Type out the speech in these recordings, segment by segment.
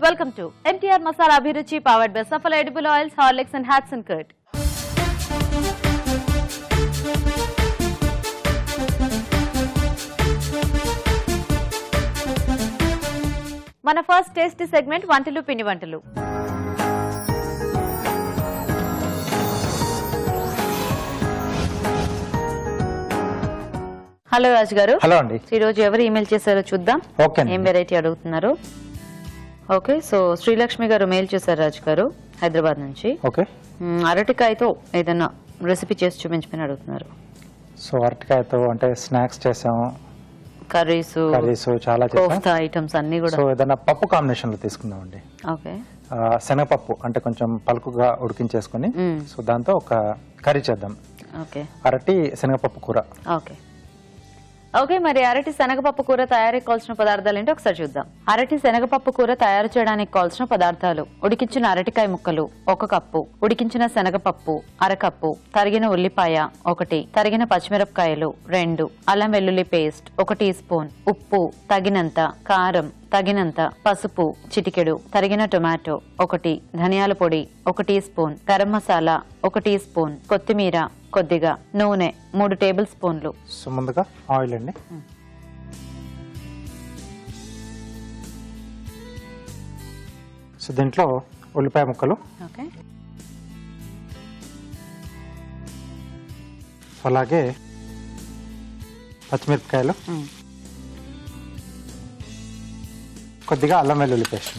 Welcome to MTR Masala Abhiruchi powered by Safal Edible Oils, Horlicks and Hats and Kurt. మన first tasty segment వంటలు పిండి వంటలు. Hello రాజు గారు. Hello అండి. ఈ రోజు ఎవరు ఈమెయిల్ చేశారో చూద్దాం. ఏం వెరైటీ అడుగుతున్నారు? ఓకే, సో శ్రీలక్ష్మి గారు మెయిల్ చేశారు రాజు గారు హైదరాబాద్ నుంచి. ఓకే, అరటికాయతో ఏదైనా రెసిపీ చేసి చూపించమని అడుగుతున్నారు. సో అరటికాయతో అంటే స్నాక్స్ చేసాము, కర్రీస్ చాలా కోఫ్తా ఐటమ్స్ అన్ని కూడా. సో ఏదైనా పప్పు కాంబినేషన్ లో తీసుకుందామండి. ఓకే, శనగపప్పు అంటే కొంచెం పలుకుగా ఉడికించేసుకుని సో దాంతో ఒక కర్రీ చేద్దాం. ఓకే, అరటి శనగపప్పు కూర. ఓకే ఓకే మరి అరటి శనగపప్పు కూర తయారీకి కావాల్సిన పదార్థాలు ఏంటో ఒకసారి చూద్దాం. అరటి శనగపప్పు కూర తయారు చేయడానికి కావాల్సిన పదార్థాలు: ఉడికించిన అరటికాయ ముక్కలు 1 కప్పు, ఉడికించిన శనగపప్పు 1/2 కప్పు, తరిగిన ఉల్లిపాయ 1, తరిగిన పచ్చిమిరపకాయలు 2, అల్లం వెల్లుల్లి పేస్ట్ 1 టీ స్పూన్, ఉప్పు తగినంత, కారం తగినంత, పసుపు చిటికెడు, తరిగిన టొమాటో 1, ధనియాల పొడి 1 teaspoon, garam masala 1 teaspoon, కొత్తిమీర కొద్దిగా, నూనె 3 టేబుల్ స్పూన్లు. సో ముందుగా ఆయిల్ అండి. సో దీంట్లో ఉల్లిపాయ ముక్కలు, ఓకే, అలాగే పచ్చిమిరపకాయలు, కొద్దిగా అల్లం వెల్లుల్లి పేస్ట్.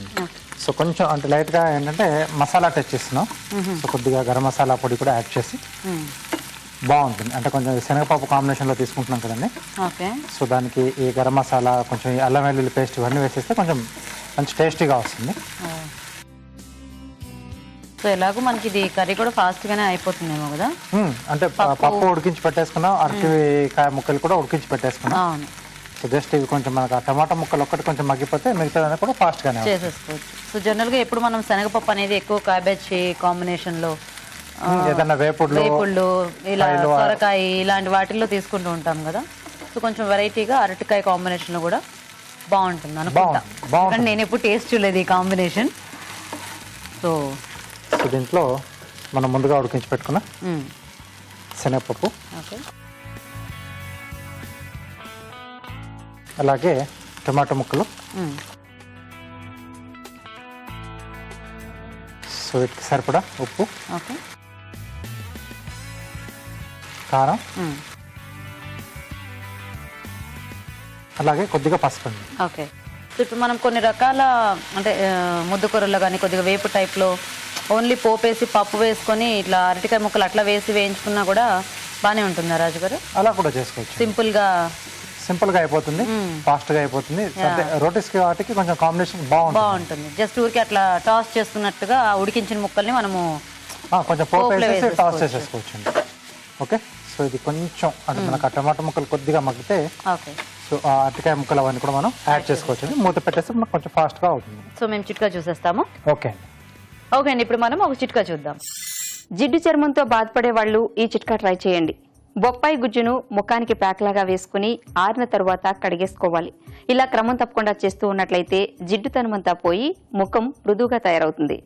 సో కొంచెం అంటే లైట్ గా ఏంటంటే మసాలా టచ్ చేస్తున్నాం. సో కొద్దిగా గరం మసాలా పొడి కూడా యాడ్ చేసి బాగుంటుంది. అంటే కొంచెం శనగపప్పు కాంబినేషన్ లో తీసుకుంటున్నాం కదండి. సో దానికి ఈ గరం మసాలా, కొంచెం ఈ అల్లం వెల్లుల్లి పేస్ట్ ఇవన్నీ వేసేస్తే కొంచెం మంచి టేస్టీగా వస్తుంది. సో ఎలాగో మనకి ఇది కర్రీ కూడా ఫాస్ట్ గానే అయిపోతుందేమో కదా. అంటే పప్పు ఉడికించి పెట్టేసుకున్నాం, అరటికాయ ముక్కలు కూడా ఉడికించి పెట్టేసుకున్నాం. సో జస్ట్ ఇవి కొంచెం మనకు ఆ టమాటా ముక్కలు ఒక్కటి కొంచెం మగ్గిపోతే మిగతా కూడా ఫాస్ట్ గానే చేసేసుకోవచ్చు. సో జనరల్ గా ఎప్పుడు మనం శనగపప్పు అనేది ఎక్కువ క్యాబేజ్ కాంబినేషన్ లో, ఏదైనా వేపుళ్ళు ఇలా సొరకాయ ఇలాంటి వాటిల్లో తీసుకుంటూ ఉంటాం కదా. సో కొంచెం వెరైటీగా అరటికాయ కాంబినేషన్ లో కూడా బాగుంటుంది అనుకుంటా. నేను ఎప్పుడు టేస్ట్ చూడలేదు ఈ కాంబినేషన్. సో దీంట్లో మనం ముందుగా ఉడికించి పెట్టుకున్న శనగపప్పు, అలాగే టమాటో ముక్కలు, సో వీటికి సరిపడా ఉప్పు, కారం, అలాగే కొద్దిగా పసుపు. ఓకే, సో ఇప్పుడు మనం కొన్ని రకాల అంటే ముద్దకూరలో కానీ కొద్దిగా వేపు టైప్లో ఓన్లీ పోపేసి పప్పు వేసుకొని ఇట్లా అరటికాయ ముక్కలు అట్లా వేసి వేయించుకున్నా కూడా బాగానే ఉంటుందా రాజు గారు? అలా కూడా చేసుకోవచ్చు. సింపుల్ గా అయిపోతుంది, ఫాస్ట్ గా అయిపోతుంది. రోటీస్ కి వాటికి కొంచెం కాంబినేషన్ బాగుంటుంది. జస్ట్ ఊరికి అట్లా టాస్ చేస్తున్నట్టుగా ఉడికించిన ముక్కల్ని మనము కొంచెం పోపు వేసేసి టాస్ చేసేసుకోవచ్చు. ఓకే, సో ఇది కొంచెం అంటే మనకు టమాటా ముక్కలు కొద్దిగా మగ్గితే సో ఆ అరటికాయ ముక్కలు అవన్నీ కూడా మనం యాడ్ చేసుకోవచ్చు. మూత పెట్టేస్తే మనకు కొంచెం ఫాస్ట్ గా అవుతుంది. సో మేము చిట్కా చూసేస్తాము. ఓకే అండి, ఇప్పుడు మనం ఒక చిట్కా చూద్దాం. జిడ్డు చర్మంతో బాధపడే వాళ్ళు ఈ చిట్కా ట్రై చేయండి. బొప్పాయి గుజ్జును ముఖానికి ప్యాక్లాగా వేసుకుని ఆరిన తరువాత కడిగేసుకోవాలి. ఇలా క్రమం తప్పకుండా చేస్తూ ఉన్నట్లయితే జిడ్డుతనమంతా పోయి ముఖం మృదువుగా తయారవుతుంది.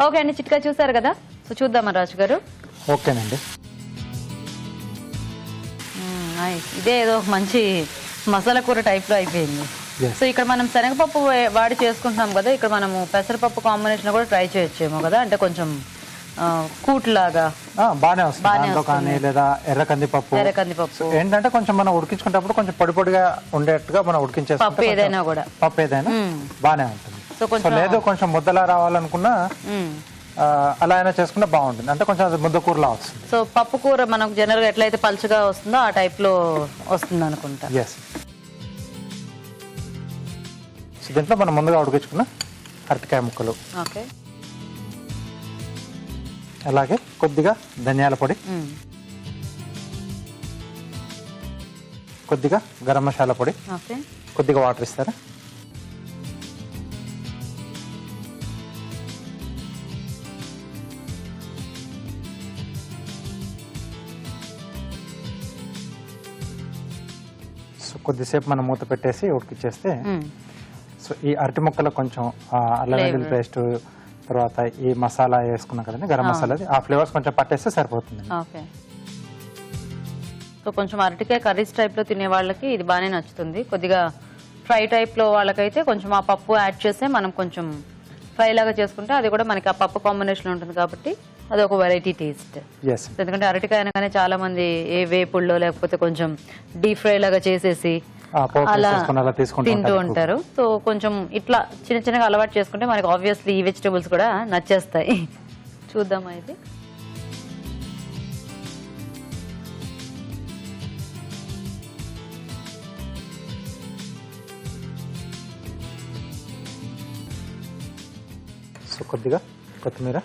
ఓకే అండి, చిట్కా చూసారు కదా. సో చూద్దామా రాజు గారు? ఓకేనండి. ఇదే ఏదో మంచి మసాలా కూర టైప్ లో అయిపోయింది. సో ఇక్కడ మనం శనగపప్పు వాడి చేసుకుంటున్నాం కదా, ఇక్కడ మనము పెసరపప్పు కాంబినేషన్ కూడా ట్రై చేయొచ్చేమో కదా. అంటే కొంచెం కూట్లాగా బానే వస్తుంది. లేదా ఎర్ర కందిపప్పు ఏంటంటే కొంచెం మనం ఉడికించుకునేటప్పుడు కొంచెం పొడి పొడిగా ఉండేట్టుగా మనం ఉడికించేస్తాం. పప్పు ఏదైనా బానే ఉంటుంది. సో లేదు కొంచెం ముద్దలా రావాలనుకున్నా అలా అయినా చేసుకుంటే బాగుంటుంది. అంటే కొంచెం అది ముద్ద కూరలా వస్తుంది. సో పప్పు కూర మనకు జనరల్ గా ఎట్లయితే పలుచగా వస్తుందో ఆ టైప్ లో వస్తుంది అనుకుంటా. సో దీంట్లో మనం ముందుగా ఉడికించుకున్న అరటికాయ ముక్కలు, అలాగే కొద్దిగా ధనియాల పొడి, కొద్దిగా గరం మసాలా పొడి, కొద్దిగా వాటర్ ఇస్తారా? సో కొద్దిసేపు మనం మూత పెట్టేసి ఉడికిచ్చేస్తే సో ఈ అరటి ముక్కలో కొంచెం అల్లం వెల్లుల్లి పేస్ట్, తర్వాత ఈ మసాలా వేసుకున్నాం కదండి, గరం మసాలా, ఆ ఫ్లేవర్స్ కొంచెం పట్టేస్తే సరిపోతుంది. ఓకే. సో కొంచెం అరటికాయ కర్రీస్ టైప్లో తినే వాళ్ళకి ఇది బాగానే నచ్చుతుంది. కొద్దిగా ఫ్రై టైప్లో వాళ్ళకైతే కొంచెం ఆ పప్పు యాడ్ చేస్తే మనం కొంచెం ఫ్రై లాగా చేసుకుంటే అది కూడా మనకి ఆ పప్పు కాంబినేషన్ ఉంటుంది కాబట్టి అది ఒక వెరైటీ టేస్ట్. ఎందుకంటే అరటికాయ అనగానే చాలా మంది ఏ వేపుల్లో లేకపోతే కొంచెం డీప్ ఫ్రై లాగా చేసేసి అలా తింటూ ఉంటారు. సో కొంచెం ఇట్లా చిన్న చిన్నగా అలవాటు చేసుకుంటే మనకి ఆబ్వియస్లీ ఈ వెజిటబుల్స్ కూడా నచ్చేస్తాయి. చూద్దామా ఇది? సో కొద్దిగా కొత్తిమీర,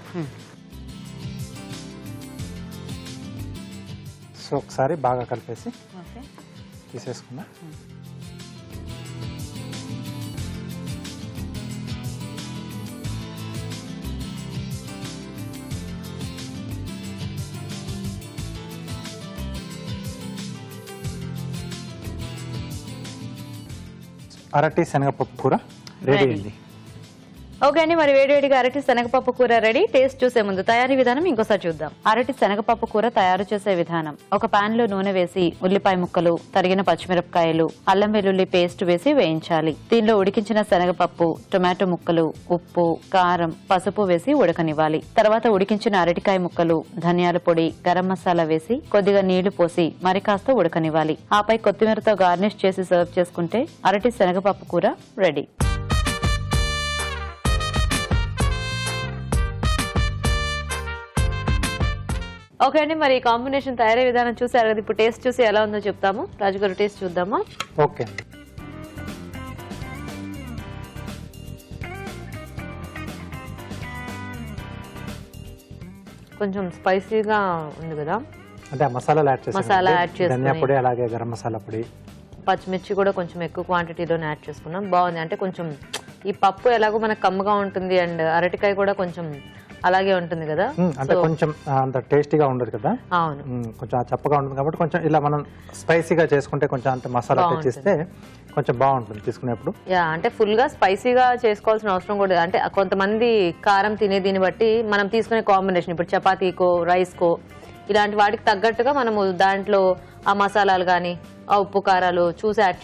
సో ఒకసారి బాగా కలిపేసి తీసేసుకున్నా. అరటి శనగపప్పు కూర రెడీ అయింది. ఓకే అండి, మరి వేడివేడిగా అరటి శనగపప్పు కూర రెడీ. టేస్ట్ చూసే ముందు తయారీ విధానం ఇంకోసారి చూద్దాం. అరటి శనగపప్పు కూర తయారు చేసే విధానం: ఒక పాన్ లో నూనె వేసి ఉల్లిపాయ ముక్కలు, తరిగిన పచ్చిమిరపకాయలు, అల్లం వెల్లుల్లి పేస్ట్ వేసి వేయించాలి. దీనిలో ఉడికించిన శనగపప్పు, టొమాటో ముక్కలు, ఉప్పు, కారం, పసుపు వేసి ఉడకనివ్వాలి. తర్వాత ఉడికించిన అరటికాయ ముక్కలు, ధనియాల పొడి, గరం మసాలా వేసి కొద్దిగా నీళ్లు పోసి మరి కాస్త ఉడకనివ్వాలి. ఆపై కొత్తిమీరతో గార్నిష్ చేసి సర్వ్ చేసుకుంటే అరటి శనగపప్పు కూర రెడీ. ఓకే అండి, మరి కాంబినేషన్ తయారీ విధానం చూసారు కదా, ఇప్పుడు టేస్ట్ చూసి ఎలా ఉందో చెప్తాము. రాజుగారు టేస్ట్ చూద్దామా? ఓకే. కొంచెం స్పైసీగా ఉంది కదా, అంటే మసాలా యాడ్ చేసి ధనియా పొడి, అలాగే గరం మసాలా పొడి, పచ్చిమిర్చి కూడా కొంచెం ఎక్కువ క్వాంటిటీలోనే యాడ్ చేసుకున్నాం. బాగుంది. అంటే కొంచెం ఈ పప్పు ఎలాగో మనకు కమ్మగా ఉంటుంది అండ్ అరటికాయ కూడా కొంచెం అలాగే ఉంటుంది కదా, అంటే కొంచెం అంత టేస్టీగా ఉండదు కదా. అవును, కొంచెం చప్పగా ఉంటుంది కాబట్టి కొంచెం ఇలా మనం స్పైసీగా చేసుకుంటే కొంచెం అంత మసాలా తెచ్చిస్తే కొంచెం బాగుంటుంది తీసుకునేప్పుడు. యా, అంటే ఫుల్ గా స్పైసీగా చేసుకోవాల్సిన అవసరం కూడా. అంటే కొంతమంది కారం తినే దీన్ని బట్టి మనం తీసుకునే కాంబినేషన్, ఇప్పుడు చపాతీకో రైస్కో ఇలాంటి వాటికి తగ్గట్టుగా మనము దాంట్లో ఆ మసాలాలు కానీ ఆ ఉప్పు కారాలు చూసి యాడ్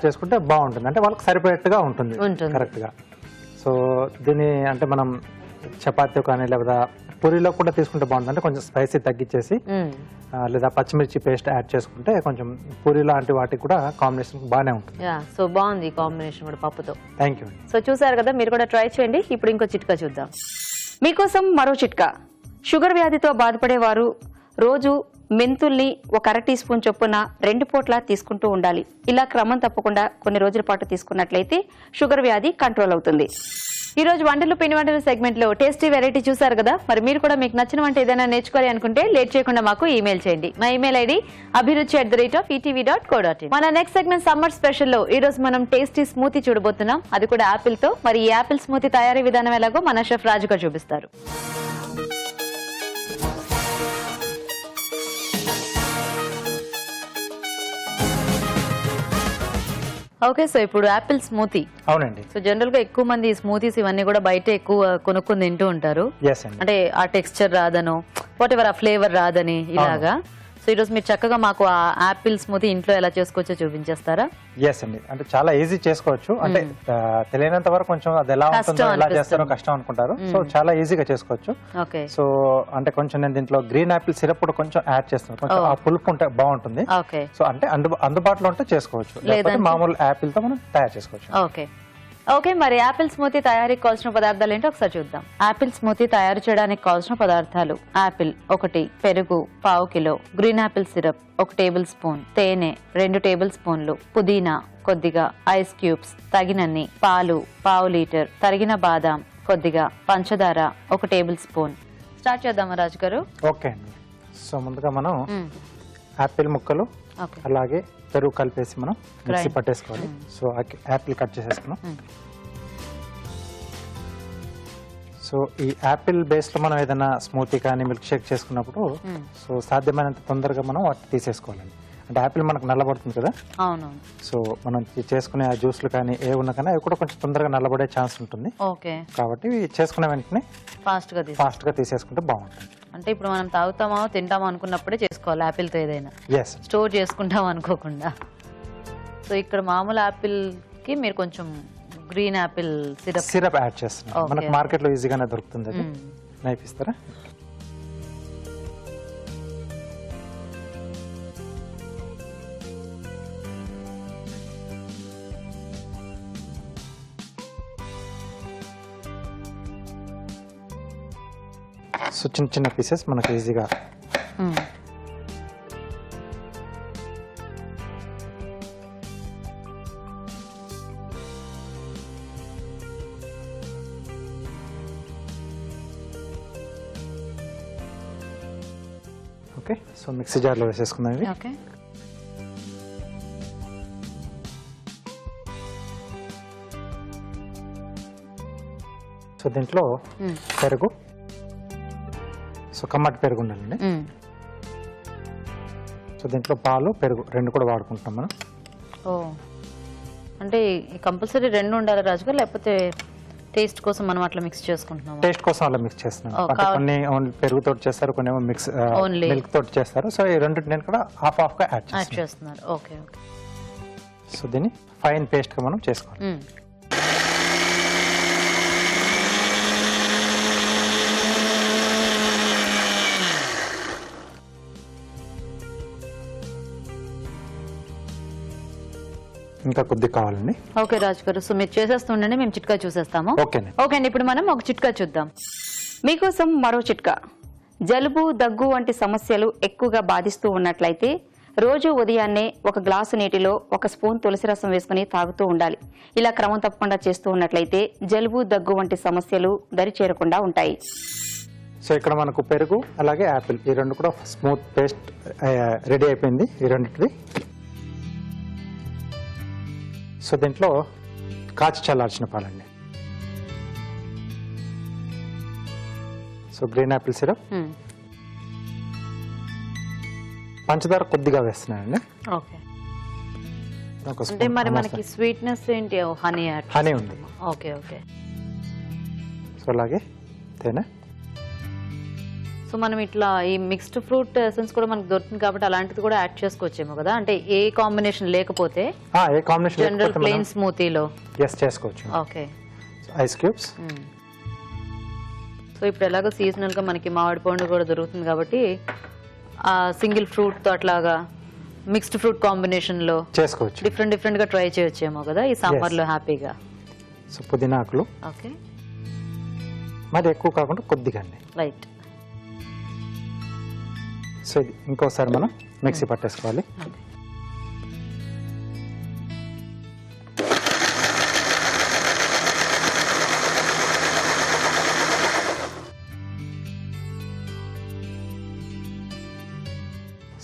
చేసుకుంటే బాగుంటుంది. అంటే వాళ్ళకి సరిపోయేట్టుగా ఉంటుంది కరెక్ట్ గా. సో దీన్ని అంటే మనం చపాతీ కానీ లేదా పూరీలో కూడా తీసుకుంటే బాగుంటుంది. అంటే కొంచెం స్పైసీ తగ్గించేసి లేదా పచ్చిమిర్చి పేస్ట్ యాడ్ చేసుకుంటే కొంచెం పూరీ లాంటి వాటికి కూడా కాంబినేషన్ బాగానే ఉంటుంది. సో బాగుంది ఈ కాంబినేషన్ కూడా పప్పుతో. Thank you. సో చూసారు కదా, మీరు కూడా ట్రై చేయండి. ఇప్పుడు ఇంకో చిట్కా చూద్దాం. మీకోసం మరో చిట్కా. షుగర్ వ్యాధితో బాధపడేవారు రోజు మెంతుల్ని ఒక అర టీ స్పూన్ చొప్పున 2 పూట్ల తీసుకుంటూ ఉండాలి. ఇలా క్రమం తప్పకుండా కొన్ని రోజుల పాటు తీసుకున్నట్లయితే షుగర్ వ్యాధి కంట్రోల్ అవుతుంది. ఈ రోజు వంటలు పిండి వంటల సెగ్మెంట్ లో టేస్టీ వెరైటీ చూసారు కదా. మరి మీరు కూడా మీకు నచ్చిన వంట ఏదైనా నేర్చుకోవాలి అనుకుంటే లేట్ చేయకుండా మాకు ఈమెయిల్ చేయండి. మా ఈమెయిల్ ఐడి abhiruchi@etv.co.in. మన నెక్స్ట్ సెగ్మెంట్ సమ్మర్ స్పెషల్ లో ఈ రోజు మనం టేస్టీ స్మూతీ చూడబోతున్నాం, అది కూడా యాపిల్ తో. మరి ఈ యాపిల్ స్మూతీ తయారీ విధానం ఎలాగో మన షెఫ్ రాజు గారు చూపిస్తారు. ఓకే, సో ఇప్పుడు యాపిల్ స్మూతీ. అవునండి. సో జనరల్ గా ఎక్కువ మంది స్మూతీస్ ఇవన్నీ కూడా బయట ఎక్కువ కొనుక్కొని తింటూ ఉంటారు. అంటే ఆ టెక్స్చర్ రాదనో వాట్ ఎవర్ ఆ ఫ్లేవర్ రాదని ఇలాగా. సో ఈరోజు మీరు చక్కగా మాకు ఆ యాపిల్ స్మూతీ ఇంట్లో ఎలా చేసుకోవచ్చో చూపించేస్తారా? ఎస్ అండి, అంటే చాలా ఈజీ చేసుకోవచ్చు. అంటే తెలియనంత వరకు కొంచెం అది ఎలా ఉంటుందో ఎలా చేస్తారో కష్టం అనుకుంటారు. సో చాలా ఈజీగా చేసుకోవచ్చు. ఓకే. సో అంటే కొంచెం నేను దీంట్లో గ్రీన్ యాపిల్ సిరప్ కూడా కొంచెం యాడ్ చేస్తాను. కొంచెం ఆ పులుపు ఉంటే బాగుంటుంది. ఓకే. సో అంటే అందుబాటులో ఉంటే చేసుకోవచ్చు, లేకపోతే మామూలు యాపిల్ తో మనం తయారు చేసుకోవచ్చు. ఓకే. ఓకే, మరి యాపిల్ స్మూతీ తయారీకి కావాల్సిన పదార్థాలు ఏంటో ఒకసారి చూద్దాం. యాపిల్ స్మూతీ తయారు చేయడానికి కావాల్సిన పదార్థాలు: యాపిల్ 1, పెరుగు ½ kilo, green Apple syrup 1 table spoon, తేనె 2 టేబుల్ స్పూన్లు, పుదీనా కొద్దిగా, ఐస్ క్యూబ్స్ తగినన్ని, పాలు ½ లీటర్, తరిగిన బాదాం కొద్దిగా, పంచదార 1 టేబుల్ స్పూన్. స్టార్ట్ చేద్దామా రాజు గారు? ఓకే అండి. సో ముందుగా మనం యాపిల్ ముక్కలు అలాగే పెరుగు కలిపేసి మనం మిక్సీ పట్టేసుకోవాలి. సో యాపిల్ కట్ చేసేసుకున్నాం. సో ఈ యాపిల్ బేస్ లో మనం ఏదైనా స్మూతీ కానీ మిల్క్ షేక్ చేసుకున్నప్పుడు సో సాధ్యమైనంత తొందరగా మనం వాటిని తీసేసుకోవాలండి. అంటే యాపిల్ మనకు నల్లబడుతుంది కదా, అవునవును. సో మనం చేసుకునే ఆ జ్యూస్లు కానీ ఏ ఉన్నా కానీ అవి కూడా కొంచెం తొందరగా నల్లబడే ఛాన్స్ ఉంటుంది. ఓకే. కాబట్టి చేసుకున్న వెంటనే ఫాస్ట్గా తీసేసుకుంటే బాగుంటుంది. అంటే ఇప్పుడు మనం తాగుతామో తింటామో అనుకున్నప్పుడే చేసుకోవాలి యాపిల్తో ఏదైనా, ఎస్, స్టోర్ చేసుకుంటాం అనుకోకుండా. సో ఇక్కడ మామూలు యాపిల్కి మీరు కొంచెం గ్రీన్ యాపిల్ సిరప్ యాడ్ చేస్తున్నాం. మనకు మార్కెట్లో ఈజీగానే దొరుకుతుంది. అది నైఫ్ ఇస్తారా? సో చిన్న చిన్న పీసెస్ మనకు ఈజీగా ఓకే. సో మిక్సీ జార్లో వేసేసుకుందాం ఇవి. ఓకే. సో దీంట్లో పెరుగు, సో కమ్మటి పెరుగు ఉండాలండి. సో దీంట్లో పాలు పెరుగు రెండు కూడా వాడుకుంటాం మనం. ఓ, అంటే కంపల్సరీ రెండు ఉండాలి రాజుగారు, లేకపోతే టేస్ట్ కోసం మనం అట్లా మిక్స్ చేసుకుంటున్నాం? టేస్ట్ కోసం అలా మిక్స్ చేస్తున్నాం. అంటే కొన్ని ఓన్లీ పెరుగుతో చేస్తారు, కొన్ని ఏమో మిక్స్ మిల్క్ తోటి చేస్తారు. సో ఈ రెండు నేను కూడా హాఫ్ గా యాడ్ చేస్తున్నారు. Okay okay. సో దీన్ని ఫైన్ పేస్ట్ గా మనం చేసుకోవాలి. ఇంకా కొద్దిగా కావాలండి. ఓకే రాజు గారు, సో మీరు చేసేస్తుండండి, మేము చిట్కా చూసేస్తాము. ఓకే అండి. ఇప్పుడు మనం ఒక చిట్కా చూద్దాం. మీకోసం మరో చిట్కా. జలుబు, దగ్గు వంటి సమస్యలు ఎక్కువగా బాధిస్తూ ఉన్నట్లయితే రోజు ఉదయాన్నే ఒక గ్లాసు నీటిలో 1 స్పూన్ తులసి రసం వేసుకుని తాగుతూ ఉండాలి. ఇలా క్రమం తప్పకుండా చేస్తూ ఉన్నట్లయితే జలుబు, దగ్గు వంటి సమస్యలు దరి చేరకుండా ఉంటాయి. సో ఇక్కడ మనకు పెరుగు అలాగే యాపిల్ ఈ రెండు కూడా స్మూత్ పేస్ట్ రెడీ అయిపోయింది ఈ రెండింటిది. సో దీంట్లో కాచి చల్లార్చిన పాలండి. సో గ్రీన్ యాపిల్ సిరప్, పంచదార కొద్దిగా వేస్తున్నానండి. ఓకే. అంటే మరి మనకి స్వీట్నెస్ ఏంటి? హనీ ఉంది. Okay okay. సో అలాగే తేనె. సో మనం ఇట్లా ఈ మిక్స్డ్ ఫ్రూట్ ఎసెన్స్ కూడా మనకు దొరుకుతుంది కాబట్టి అలాంటిది కూడా యాడ్ చేసుకోవచ్చేమో కదా, అంటే ఏ కాంబినేషన్ లేకపోతే ఏ కాంబినేషన్ జనరల్ ప్లెయిన్ స్మూతీలో చేసుకోవచ్చు. ఓకే. Ice cubes. సో ఇప్పుడు ఎలాగో సీజనల్ గా మనకి మామిడి పండు కూడా దొరుకుతుంది కాబట్టి ఆ సింగిల్ ఫ్రూట్ తో అట్లాగా మిక్స్డ్ ఫ్రూట్ కాంబినేషన్ లో చేసుకోవచ్చు. డిఫరెంట్ గా ట్రై చేయొచ్చేమో కదా ఈ సమ్మర్ లో హ్యాపీగా. సో పుదీనా ఆకులు. ఓకే. మరి ఎక్కువ కాకుండా కొద్దిగా అండి. రైట్. సో ఇది ఇంకోసారి మనం మిక్సీ పట్టేసుకోవాలి.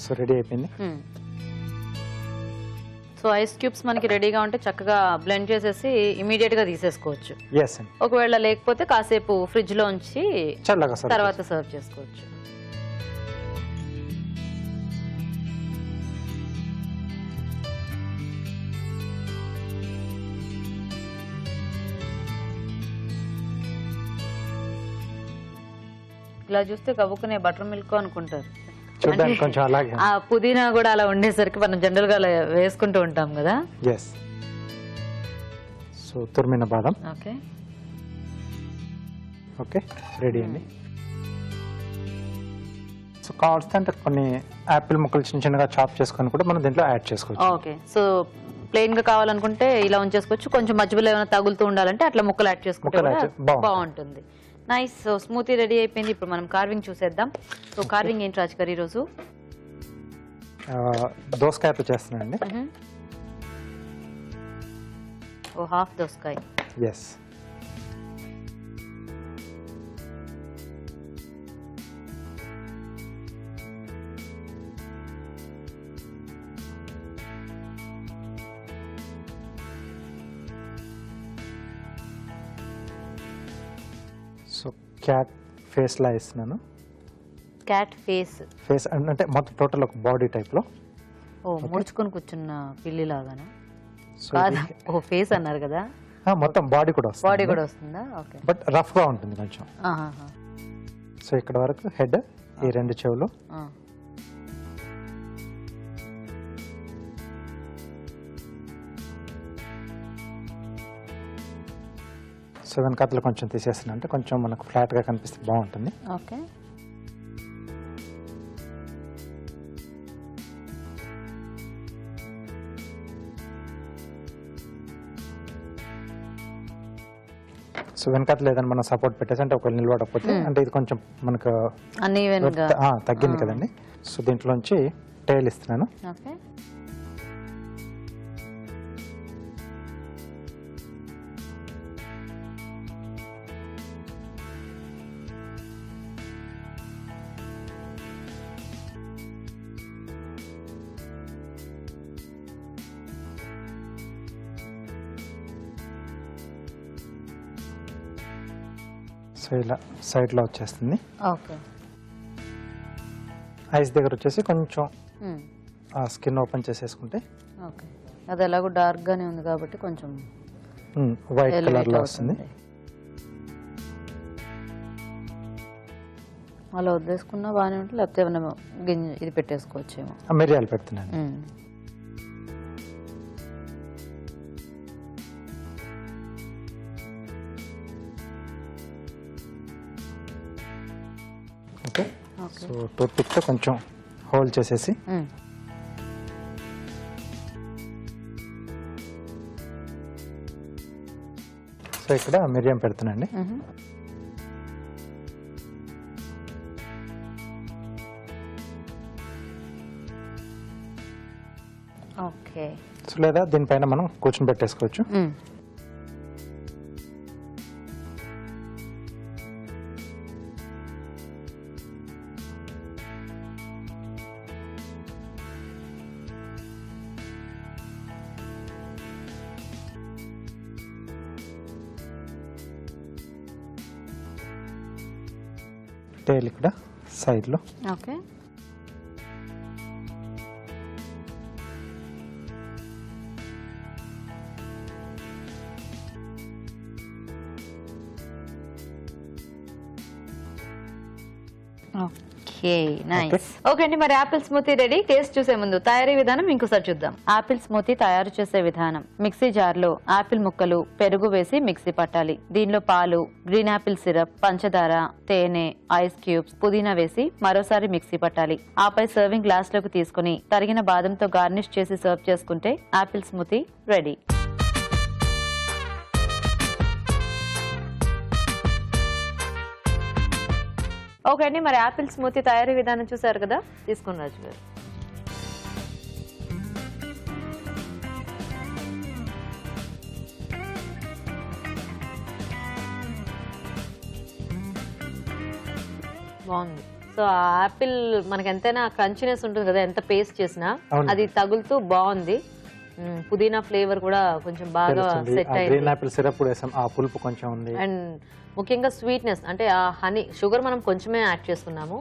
సో రెడీ అయిపోయింది. సో ఐస్ క్యూబ్స్ మనకి రెడీగా ఉంటే చక్కగా బ్లెండ్ చేసేసి ఇమీడియట్ గా తీసేసుకోవచ్చు. ఎస్ అండి. ఒకవేళ లేకపోతే కాసేపు ఫ్రిడ్జ్ లో ఉంచి చల్లగా తర్వాత సర్వ్ చేసుకోవచ్చు. ఇలా చూస్తే కవ్వుకునే బటర్ మిల్క్ అనుకుంటారు. చూడడానికి కొంచెం అలాగే. ఆ పుదీనా కూడా అలా ఉండేసరికి మనం జనరల్ గా వేసుకుంటూ ఉంటాం కదా. ఎస్. సో తురిమిన బాదం. ఓకే ఓకే రెడీ అండి. సో కావాల్సి అంటే కొన్ని యాపిల్ ముక్కలు చిన్న చిన్నగా చాప్ చేసుకొని కూడా మనం దీంట్లో యాడ్ చేసుకోవచ్చు. ఓకే. సో ప్లెయిన్ గా కావాలనుకుంటే ఇలా ఉంచేసుకోవచ్చు, కొంచెం మధ్యలో ఏమైనా తగులుతూ ఉండాలంటే అట్లా ముక్కలు యాడ్ చేసుకుంటే బాగుంటుంది. నైస్. సో స్మూతీ రెడీ అయిపోయింది. ఇప్పుడు మనం కార్వింగ్ చూసేద్దాం. సో కార్వింగ్ ఏంటి రాజు గారు ఈరోజు? దోసకాయతో చేస్తున్నానండి. ఓ హాఫ్ దోసకాయ. ఎస్. సో క్యాట్ ఫేస్ లా ఇస్తున్నాను. క్యాట్ ఫేస్ అంటే మొత్తం టోటల్ ఒక బాడీ టైప్ లో. ఓ ముడుచుకొని కూర్చున్న పిల్లి లాగానా? సో కాదా? ఓ ఫేస్ అన్నారు కదా, మొత్తం బాడీ కూడా వస్తుంది, బాడీ కూడా వస్తుందా? ఓకే. బట్ రఫ్ గా ఉంటుంది కొంచెం. సో ఇక్కడ వరకు హెడ్, ఈ 2 చెవులు, సో వెనకాతలు కొంచెం తీసేస్తున్నా అంటే కొంచెం మనకు ఫ్లాట్ గా కనిపిస్తే బాగుంటుంది. ఓకే. సో వెనకాతలు ఏదైనా మనం సపోర్ట్ పెట్టేసి అంటే ఒకవేళ నిలబడకపోతే అంటే ఇది కొంచెం మనకు అన్ఈవెన్ గా తగ్గింది కదండి. సో దీంట్లోంచి టైల్ ఇస్తున్నాను. ఓకే. సో ఇలా సైడ్ లో వచ్చేస్తుంది. ఓకే. ఐస్ దగ్గర వచ్చేసి కొంచెం స్కిన్ ఓపెన్ చేసేసుకుంటే ఓకే. అది ఎలాగో డార్క్ గానే ఉంది కాబట్టి కొంచెం వైట్ కలర్ లో వస్తుంది. అలా వదిలేసుకున్నా బాగానే ఉంటుంది, లేకపోతే ఏమైనా గింజ ఇది పెట్టేసుకోవచ్చేమో. మిరియాలు పెడుతున్నాను. ఓకే. సో టూత్ పిక్ తో కొంచెం హోల్ చేసేసి సో ఇక్కడ మిరియం పెడుతున్నాండి. ఓకే. సో లేదా దీనిపైన మనం కూర్చొని పెట్టేసుకోవచ్చు. టైల్ ఇక్కడ సైడ్ లో. ఓకే. Okay, nice. ఓకే అండి, మరి యాపిల్ స్మూతీ రెడీ. టేస్ట్ చూసే ముందు తయారీ విధానం ఇంకోసారి చూద్దాం. యాపిల్ స్మూతీ తయారు చేసే విధానం: మిక్సీ జార్ లో యాపిల్ ముక్కలు, పెరుగు వేసి మిక్సీ పట్టాలి. దీనిలో పాలు, గ్రీన్ యాపిల్ సిరప్, పంచదార, తేనె, ఐస్ క్యూబ్స్, పుదీనా వేసి మరోసారి మిక్సీ పట్టాలి. ఆపై సర్వింగ్ గ్లాస్ లోకి తీసుకుని తరిగిన బాదంతో గార్నిష్ చేసి సర్వ్ చేసుకుంటే యాపిల్ స్మూతీ రెడీ. ఓకే అండి, మరి యాపిల్ స్మూతీ తయారీ విధానం చూసారు కదా, తీసుకుని రాజు గారు. బాగుంది. సో యాపిల్ మనకి ఎంతైనా క్రంచినెస్ ఉంటుంది కదా, ఎంత పేస్ట్ చేసినా అది తగులుతూ బాగుంది. పుదీనా ఫ్లేవర్ కూడా కొంచెం బాగా సెట్ అయింది. గ్రీన్ యాపిల్ సిరప్ కూడా వేసాం, ఆ పులుపు కొంచెం ఉంది. అండ్ ముఖ్యంగా స్వీట్నెస్ అంటే ఆ హనీ, షుగర్ మనం కొంచెమే యాడ్ చేసుకున్నాము,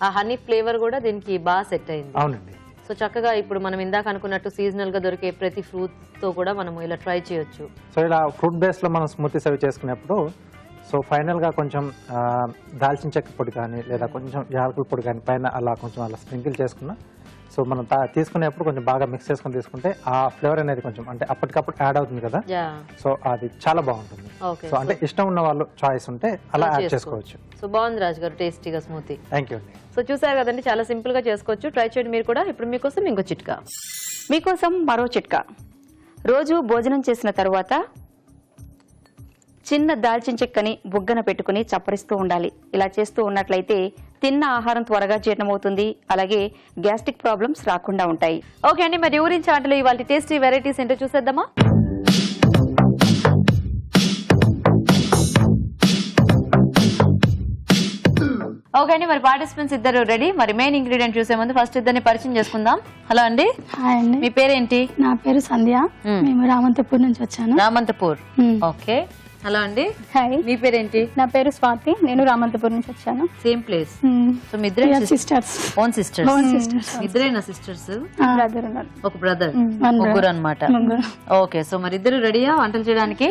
ఆ హనీ ఫ్లేవర్ కూడా దీనికి బాగా సెట్ అయింది. అవునండి. సో చక్కగా ఇప్పుడు మనం ఇందాక అనుకున్నట్టు సీజనల్ గా దొరికే ప్రతి ఫ్రూట్ తో కూడా మనం ఇలా ట్రై చేయొచ్చు. సో ఇలా ఫ్రూట్ బేస్ లో మనం స్మూతీ సర్వ్ చేసుకునేప్పుడు సో ఫైనల్ గా కొంచెం దాల్చిన చెక్క పొడి కానీ లేదా కొంచెం యాలకుల పొడి కానీ పైన అలా కొంచెం అలా స్ప్రింకిల్ చేసుకున్నా, సో మనం తీసుకునేప్పుడు కొంచెం బాగా మిక్స్ చేసుకుని తీసుకుంటే ఆ ఫ్లేవర్ అనేది కొంచెం అంటే అప్పటికప్పుడు యాడ్ అవుతుంది కదా, సో అది చాలా బాగుంటుంది. సో అంటే ఇష్టం ఉన్న వాళ్ళు చాయిస్ ఉంటే అలా యాడ్ చేసుకోవచ్చు. సో బాగుంది రాజు గారు, టేస్టీగా స్మూతీ. థ్యాంక్ యూ అండి. సో చూసారు కదండి, చాలా సింపుల్ గా చేసుకోవచ్చు, ట్రై చేయండి మీరు కూడా. ఇప్పుడు మీకోసం ఇంకో చిట్కా. మీకోసం మరో చిట్కా. రోజు భోజనం చేసిన తరువాత చిన్న దాల్చిన చెక్కని బుగ్గన పెట్టుకుని చప్పరిస్తూ ఉండాలి. ఇలా చేస్తూ ఉన్నట్లయితే తిన్న ఆహారం త్వరగా జీర్ణమవుతుంది, అలాగే గ్యాస్ట్రిక్ ప్రాబ్లమ్స్ రాకుండా ఉంటాయి. ఓకే అండి, మరి ఊరించి ఆటలు ఇవాళ టేస్టీ వెరైటీస్ ఏంటో చూసేద్దామా? ఓకే అండి, మరి పార్టిసిపెంట్స్ ఇద్దరు రెడీ. మరి మెయిన్ ఇంగ్రీడియంట్ చూసే ముందు ఫస్ట్ ఇద్దరిని పరిచయం చేసుకుందాం. హలో అండి, హాయ్ అండి. మీ పేరేంటి? నా పేరు సంధ్య. మేము రామంతపూర్ నుంచి వచ్చాను. రామంతపూర్. ఓకే, హలో అండి, హాయ్, మీ పేరేంటి? నా పేరు స్వాతి. నేను రామంతపూర్ నుంచి వచ్చాను. Same place. సో మీ ఇద్దరే sisters, own sisters? Own sisters. ఇద్దరేనా సిస్టర్స్? బ్రదర్ ఉన్నారు. ఒక బ్రదర్, one ముగ్గురు అన్నమాట. ముగ్గురు. ఓకే, సో మరి ఇద్దరు రెడీయా వంటలు చేయడానికి?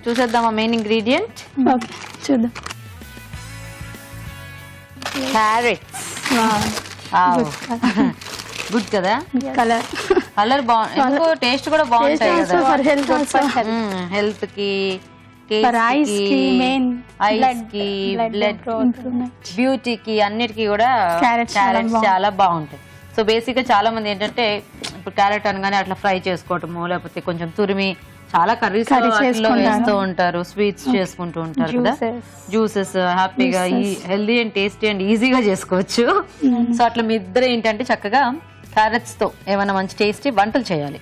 చూసేద్దామా మెయిన్ ఇంగ్రీడియంట్? ఓకే, చూద్దాం. క్యారెట్స్. గుడ్ కదా, కలర్ కలర్ బాగుంది, టేస్ట్ కూడా బాగుంటాయి కదా. ఫర్ హెల్త్ ఆల్సో, హెల్త్ కి, ఫర్ ఐస్ కి, మెయిన్ ఐస్ కి, బ్లడ్ బ్యూటీకి, అన్నిటికీ కూడా Carrots క్యారెట్స్ చాలా బాగుంటాయి. సో బేసిక్ గా చాలా మంది ఏంటంటే ఇప్పుడు క్యారెట్ అనగానే అట్లా ఫ్రై చేసుకోవటము, లేకపోతే కొంచెం తురిమి చాలా కర్రీస్ వేస్తూ ఉంటారు, స్వీట్స్ చేసుకుంటూ ఉంటారు కదా, జ్యూసెస్ హ్యాపీగా హెల్దీ అండ్ టేస్టీ అండ్ ఈజీగా చేసుకోవచ్చు. సో అట్లా మీ ఇద్దరు ఏంటంటే చక్కగా క్యారెట్స్ తో ఏమైనా మంచి టేస్టీ వంటలు చేయాలి.